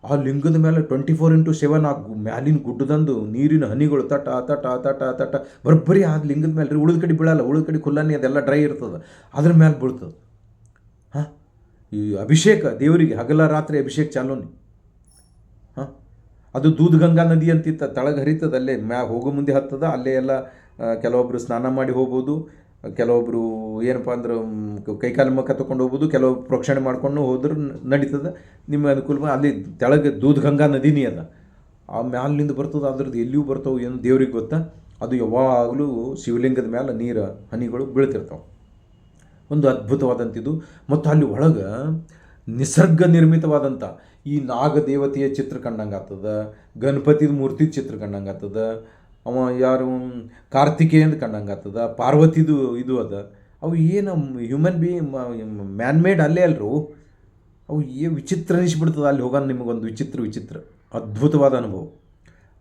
Speaker 1: ಆ ಲಿಂಗದ ಮೇಲೆ 24x7 ಆ ಮ್ಯಾಲಿನ ಗುಡ್ಡದಂದು ನೀರಿನ ಹನಿಗಳು ತಟ ಬರೋಬ್ಬರಿ ಆ ಲಿಂಗದ ಮೇಲೆ ರೀ. ಉಳಿದ ಕಡೆ ಬೀಳಲ್ಲ, ಉಳಿದ ಕಡೆ ಖುಲ್ಲಾನಿ ಅದೆಲ್ಲ ಡ್ರೈ ಇರ್ತದೆ, ಅದ್ರ ಮೇಲೆ ಬೀಳ್ತದೆ. ಈ ಅಭಿಷೇಕ ದೇವರಿಗೆ ಹಗಲ ರಾತ್ರಿ ಅಭಿಷೇಕ ಚಾಲೋನಿ. ಅದು ದೂಧಗಂಗಾ ನದಿ ಅಂತಿತ್ತ, ತಳಗೆ ಹರಿತದೆ, ಅಲ್ಲೇ ಹೋಗೋ ಮುಂದೆ ಹತ್ತದ. ಅಲ್ಲೇ ಎಲ್ಲ ಕೆಲವೊಬ್ಬರು ಸ್ನಾನ ಮಾಡಿ ಹೋಗ್ಬೋದು, ಕೆಲವೊಬ್ಬರು ಏನಪ್ಪ ಅಂದ್ರೆ ಕೈಕಾಲು ಮುಖ ತೊಗೊಂಡು ಹೋಗ್ಬೋದು, ಕೆಲವೊಬ್ರು ಪ್ರೋಕ್ಷಣೆ ಮಾಡ್ಕೊಂಡು ಹೋದ್ರೆ ನಡೀತದೆ, ನಿಮ್ಮ ಅನುಕೂಲ. ಅಲ್ಲಿ ತೆಳಗೆ ದೂಧಗಂಗಾ ನದಿನೇ ಅದ, ಆ ಮ್ಯಾಲಿನಿಂದ ಬರ್ತದೆ. ಅದ್ರದ್ದು ಎಲ್ಲಿಯೂ ಬರ್ತಾವೆ ಏನು ದೇವ್ರಿಗೆ ಗೊತ್ತಾ. ಅದು ಯಾವಾಗಲೂ ಶಿವಲಿಂಗದ ಮೇಲೆ ನೀರು ಹನಿಗಳು ಬೀಳ್ತಿರ್ತಾವೆ. ಒಂದು ಅದ್ಭುತವಾದಂಥದ್ದು. ಮತ್ತು ಅಲ್ಲಿ ಒಳಗೆ ನಿಸರ್ಗ ನಿರ್ಮಿತವಾದಂಥ ಈ ನಾಗದೇವತೆಯ ಚಿತ್ರ ಕಂಡಂಗೆ ಆಗ್ತದೆ, ಗಣಪತಿದ ಮೂರ್ತಿ ಚಿತ್ರ ಕಂಡಂಗೆ ಆಗ್ತದೆ, ಅವ ಯಾರು ಕಾರ್ತಿಕೇಯಂದು ಕಂಡಂಗೆ ಆಗ್ತದೆ, ಪಾರ್ವತಿದು ಇದು ಅದ. ಅವು ಏನು ಹ್ಯೂಮನ್ ಮ್ಯಾನ್ ಮೇಡ್ ಅಲ್ಲೇ ಅಲ್ರು, ಅವು ವಿಚಿತ್ರ ಅನಿಸ್ಬಿಡ್ತದೆ. ಅಲ್ಲಿ ಹೋಗೋಣ ನಿಮಗೊಂದು ವಿಚಿತ್ರ ಅದ್ಭುತವಾದ ಅನುಭವ.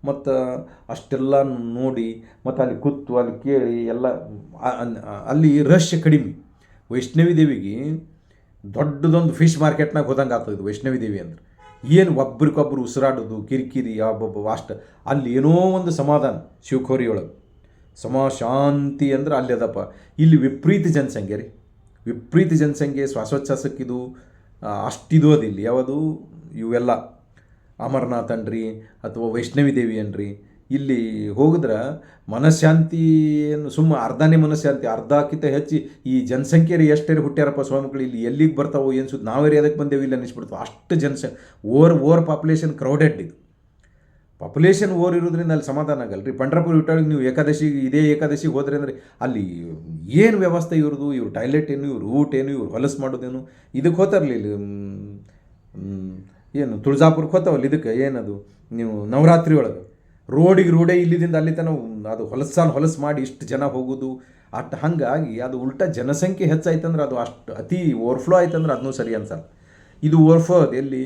Speaker 1: ಮತ್ತು ಅಷ್ಟೆಲ್ಲ ನೋಡಿ ಮತ್ತು ಅಲ್ಲಿ ಕೂತು ಅಲ್ಲಿ ಕೇಳಿ ಎಲ್ಲ ಅಲ್ಲಿ ರಶ್ ಕಡಿಮೆ. ವೈಷ್ಣವಿ ದೇವಿಗೆ ದೊಡ್ಡದೊಂದು ಫಿಶ್ ಮಾರ್ಕೆಟ್ನಾಗ ಹೋದಂಗೆ ಆಗ್ತದೆ ಇದು ವೈಷ್ಣವಿ ದೇವಿ ಅಂದ್ರೆ. ಏನು ಒಬ್ರಿಗೊಬ್ರು ಉಸಿರಾಡೋದು ಕಿರಿಕಿರಿ ಅಷ್ಟು ಅಲ್ಲಿ ಏನೋ ಒಂದು ಸಮಾಧಾನ ಶಿವಖೋರಿಯೊಳಗೆ ಶಾಂತಿ ಅಂದ್ರೆ ಅಲ್ಲಿ ಅದಪ್ಪ. ಇಲ್ಲಿ ವಿಪರೀತ ಜನಸಂಖ್ಯೆ ರೀ, ವಿಪರೀತ ಜನಸಂಖ್ಯೆ. ಶ್ವಾಸೋಚ್ಛ್ವಾಸಕ್ಕಿದು ಅಷ್ಟಿದು ಅದಿಲ್ಲ ಯಾವುದು ಇವೆಲ್ಲ ಅಮರನಾಥ್ ಅನ್ರಿ ಅಥವಾ ವೈಷ್ಣವಿ ದೇವಿ ಅನ್ರಿ. ಇಲ್ಲಿ ಹೋಗಿದ್ರೆ ಮನಃಶಾಂತಿಯನ್ನು ಅರ್ಧನೇ ಮನಃಶಾಂತಿ, ಅರ್ಧಕ್ಕಿಂತ ಹೆಚ್ಚು ಈ ಜನಸಂಖ್ಯೆ ರೀ ಎಷ್ಟೇ ಹುಟ್ಟ್ಯಾರಪ್ಪ ಸ್ವಾಮಿಗಳು ಇಲ್ಲಿ ಎಲ್ಲಿಗೆ ಬರ್ತಾವೋ ಏನು ಸುತ್ತ ನಾವೇ ಅದಕ್ಕೆ ಬಂದೇವಿ ಇಲ್ಲ ಅನ್ನಿಸ್ಬಿಡ್ತಾವೆ. ಅಷ್ಟು ಓವರ್ ಪಾಪ್ಯುಲೇಷನ್ ಕ್ರೌಡೆಡ್ ಇದು. ಪಾಪ್ಯುಲೇಷನ್ ಓವರ್ ಇರೋದ್ರಿಂದ ಅಲ್ಲಿ ಸಮಾಧಾನ ಆಗಲ್ಲ ರೀ. ಪಂಡ್ರಪುರ ವಿಠೋಳಿಗೆ ನೀವು ಇದೇ ಏಕಾದಶಿಗೆ ಹೋದ್ರೆ ಅಂದರೆ ಅಲ್ಲಿ ಏನು ವ್ಯವಸ್ಥೆ ಇವ್ರದ್ದು, ಇವ್ರ ಟಾಯ್ಲೆಟ್ ಏನು, ಇವ್ರ ಊಟ ಏನು, ಇವ್ರು ಹೊಲಸು ಮಾಡೋದೇನು. ಇದಕ್ಕೆ ಹೋತಾರಲಿ ಇಲ್ಲಿ ಏನು ತುಳಜಾಪುರಕ್ಕೆ ಹೋತಾವಲ್ಲ, ಇದಕ್ಕೆ ಏನದು ನೀವು ನವರಾತ್ರಿ ಒಳಗೆ ರೋಡೇ ಇಲ್ಲಿದಿಂದ ಅಲ್ಲಿ ತನಕ ಅದು ಹೊಲಸು ಮಾಡಿ ಇಷ್ಟು ಜನ ಹೋಗೋದು ಅಷ್ಟು. ಹಾಗಾಗಿ ಅದು ಉಲ್ಟಾ ಜನಸಂಖ್ಯೆ ಹೆಚ್ಚಾಯ್ತಂದ್ರೆ ಅದು ಅಷ್ಟು ಅತಿ ಓವರ್ಫ್ಲೋ ಆಯ್ತಂದ್ರೆ ಅದನ್ನೂ ಸರಿ ಅನ್ಸಲ್ಲ. ಇದು ಓವರ್ಫ್ಲೋ ಅದು ಎಲ್ಲಿ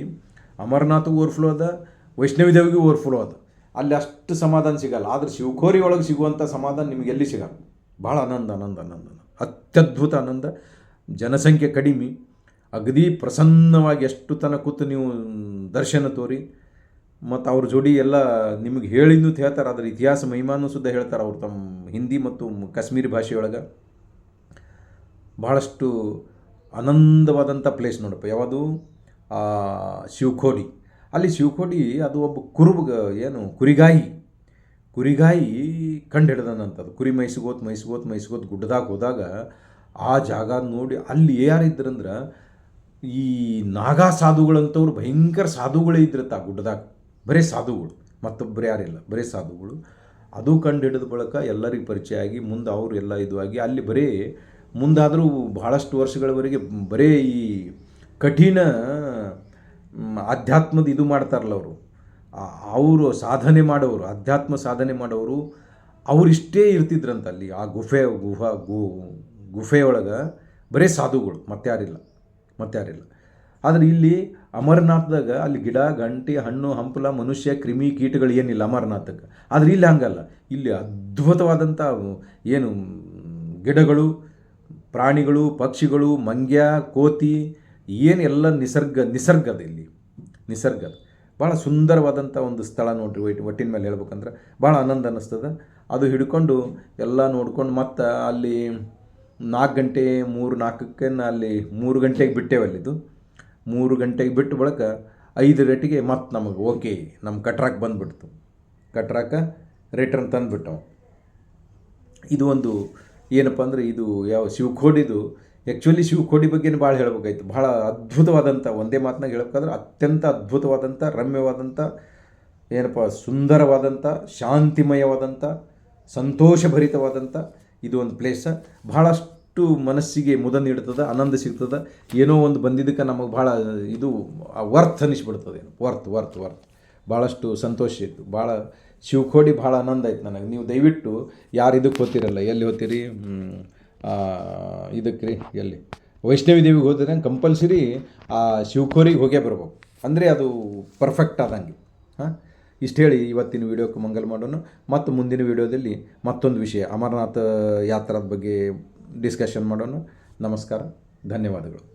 Speaker 1: ಅಮರನಾಥಿಗೆ ಓವರ್ಫ್ಲೋ ಅದ, ವೈಷ್ಣವಿ ದೇವಿಗೆ ಓವರ್ಫ್ಲೋ ಅದ. ಅಲ್ಲಿ ಅಷ್ಟು ಸಮಾಧಾನ ಸಿಗಲ್ಲ. ಆದರೆ ಶಿವಖೋರಿ ಒಳಗೆ ಸಿಗುವಂಥ ಸಮಾಧಾನ ನಿಮಗೆ ಎಲ್ಲಿ ಸಿಗಲ್ಲ. ಭಾಳ ಆನಂದ ಅತ್ಯದ್ಭುತ ಆನಂದ. ಜನಸಂಖ್ಯೆ ಕಡಿಮೆ, ಅಗದಿ ಪ್ರಸನ್ನವಾಗಿ ಎಷ್ಟು ತನಕ ಕೂತು ನೀವು ದರ್ಶನ ತೋರಿ. ಮತ್ತು ಅವ್ರ ಜೋಡಿ ಎಲ್ಲ ನಿಮಗೆ ಹೇಳಿದ್ದು ಹೇಳ್ತಾರೆ, ಅದರ ಇತಿಹಾಸ ಮಹಿಮಾನು ಸುದ್ದ ಹೇಳ್ತಾರೆ ಅವ್ರು ತಮ್ಮ ಹಿಂದಿ ಮತ್ತು ಕಾಶ್ಮೀರಿ ಭಾಷೆಯೊಳಗೆ. ಭಾಳಷ್ಟು ಆನಂದವಾದಂಥ ಪ್ಲೇಸ್ ನೋಡಪ್ಪ. ಯಾವುದು ಶಿವಖೋಡಿ. ಅಲ್ಲಿ ಶಿವಖೋಡಿ ಅದು ಒಬ್ಬ ಕುರಿಗಾಯಿ ಕಂಡು ಹಿಡ್ದನಂಥದ್ದು. ಕುರಿ ಮೈಸ್ಗೋತ್ ಗುಡ್ಡದಾಗ ಹೋದಾಗ ಆ ಜಾಗ ನೋಡಿ ಅಲ್ಲಿ ಯಾರಿದ್ರಂದ್ರೆ ಈ ನಾಗಾ ಸಾಧುಗಳಂಥವ್ರು ಭಯಂಕರ ಸಾಧುಗಳೇ ಇದ್ರತ್ತ ಆ ಗುಡ್ಡದಾಗ. ಬರೀ ಸಾಧುಗಳು, ಮತ್ತೊಬ್ಬರು ಯಾರಿಲ್ಲ, ಬರೀ ಸಾಧುಗಳು. ಅದು ಕಂಡು ಹಿಡಿದ ಬಳಿಕ ಎಲ್ಲರಿಗೆ ಪರಿಚಯ ಆಗಿ ಮುಂದೆ ಅವರು ಎಲ್ಲ ಇದು ಆಗಿ ಅಲ್ಲಿ ಬರೀ ಮುಂದಾದರೂ ಭಾಳಷ್ಟು ವರ್ಷಗಳವರೆಗೆ ಬರೀ ಈ ಕಠಿಣ ಅಧ್ಯಾತ್ಮದ ಇದು ಮಾಡ್ತಾರಲ್ಲ ಅವರು ಸಾಧನೆ ಮಾಡೋರು, ಅಧ್ಯಾತ್ಮ ಸಾಧನೆ ಮಾಡೋರು ಅವರಿಷ್ಟೇ ಇರ್ತಿದ್ರಂತ ಅಲ್ಲಿ ಆ ಗುಫೆಯೊಳಗೆ ಬರೀ ಸಾಧುಗಳು, ಮತ್ತಾರಿಲ್ಲ. ಆದರೆ ಇಲ್ಲಿ ಅಮರನಾಥದಾಗ ಅಲ್ಲಿ ಗಿಡ ಗಂಟೆ ಹಣ್ಣು ಹಂಪಲ ಮನುಷ್ಯ ಕ್ರಿಮಿ ಕೀಟಗಳು ಏನಿಲ್ಲ ಅಮರನಾಥಕ್ಕೆ. ಆದರೆ ಇಲ್ಲಿ ಹಂಗಲ್ಲ. ಇಲ್ಲಿ ಅದ್ಭುತವಾದಂಥ ಏನು ಗಿಡಗಳು, ಪ್ರಾಣಿಗಳು, ಪಕ್ಷಿಗಳು, ಮಂಗ್ಯ, ಕೋತಿ ಏನು ಎಲ್ಲ ನಿಸರ್ಗದ ಇಲ್ಲಿ ನಿಸರ್ಗದ ಭಾಳ ಸುಂದರವಾದಂಥ ಒಂದು ಸ್ಥಳ ನೋಡ್ರಿ. ಒಟ್ಟಿನ ಮೇಲೆ ಹೇಳ್ಬೇಕಂದ್ರೆ ಭಾಳ ಆನಂದ ಅನ್ನಿಸ್ತದೆ. ಅದು ಹಿಡ್ಕೊಂಡು ಎಲ್ಲ ನೋಡ್ಕೊಂಡು ಮತ್ತು ಅಲ್ಲಿ 4 ಗಂಟೆ 3-4ಕ್ಕೆ ಅಲ್ಲಿ 3 ಗಂಟೆಗೆ ಬಿಟ್ಟೇವಲ್ಲಿದ್ದು. 3 ಗಂಟೆಗೆ ಬಿಟ್ಟು ಬಳಿಕ 5 ಗಂಟೆಗೆ ಮತ್ತೆ ನಮಗೆ ಓಕೆ ನಮ್ಮ ಕಟ್ರಾಕ್ ಬಂದುಬಿಡ್ತು. ಕಟ್ರಾಕ ರಿಟರ್ನ್ ತಂದುಬಿಟ್ಟವು. ಇದು ಒಂದು ಏನಪ್ಪ ಅಂದರೆ ಇದು ಯಾವ ಶಿವಖೋಡಿದು ಆ್ಯಕ್ಚುಲಿ ಶಿವಖೋಡಿ ಬಗ್ಗೆನೇ ಭಾಳ ಹೇಳ್ಬೇಕಾಯ್ತು. ಭಾಳ ಅದ್ಭುತವಾದಂಥ ಒಂದೇ ಮಾತನಾಗ ಹೇಳ್ಬೇಕಾದ್ರೆ ಅತ್ಯಂತ ಅದ್ಭುತವಾದಂಥ ರಮ್ಯವಾದಂಥ ಏನಪ್ಪ ಸುಂದರವಾದಂಥ ಶಾಂತಿಮಯವಾದಂಥ ಸಂತೋಷಭರಿತವಾದಂಥ ಇದು ಒಂದು ಪ್ಲೇಸ. ಭಾಳಷ್ಟು ಮನಸ್ಸಿಗೆ ಮುದ ನೀಡ್ತದೆ, ಆನಂದ ಸಿಗ್ತದೆ. ಏನೋ ಒಂದು ಬಂದಿದ್ದಕ್ಕೆ ನಮಗೆ ಭಾಳ ಇದು ವರ್ತ್ ಅನ್ನಿಸ್ಬಿಡ್ತದೆ. ವರ್ತ್ ಭಾಳಷ್ಟು ಸಂತೋಷ ಇತ್ತು. ಭಾಳ ಶಿವಖೋಡಿ ಭಾಳ ಆನಂದ ಆಯ್ತು ನನಗೆ. ನೀವು ದಯವಿಟ್ಟು ಯಾರು ಇದಕ್ಕೆ ಹೋಗ್ತಿರಲ್ಲ, ಎಲ್ಲಿ ಹೋಗ್ತೀರಿ ಇದಕ್ಕೆ ರೀ ಎಲ್ಲಿ ವೈಷ್ಣವಿ ದೇವಿಗೆ ಹೋದ್ರೆ ಕಂಪಲ್ಸರಿ ಆ ಶಿವಖೋರಿಗೆ ಹೋಗೇ ಬರ್ಬೇಕು. ಅಂದರೆ ಅದು ಪರ್ಫೆಕ್ಟ್ ಆದಂಗೆ. ಇಷ್ಟು ಹೇಳಿ ಇವತ್ತಿನ ವೀಡಿಯೋಕ್ಕೆ ಮಂಗಲ ಮಾಡೋಣ. ಮತ್ತು ಮುಂದಿನ ವೀಡಿಯೋದಲ್ಲಿ ಮತ್ತೊಂದು ವಿಷಯ ಅಮರನಾಥ ಯಾತ್ರಾದ ಬಗ್ಗೆ ಡಿಸ್ಕಷನ್ ಮಾಡೋಣ. ನಮಸ್ಕಾರ, ಧನ್ಯವಾದಗಳು.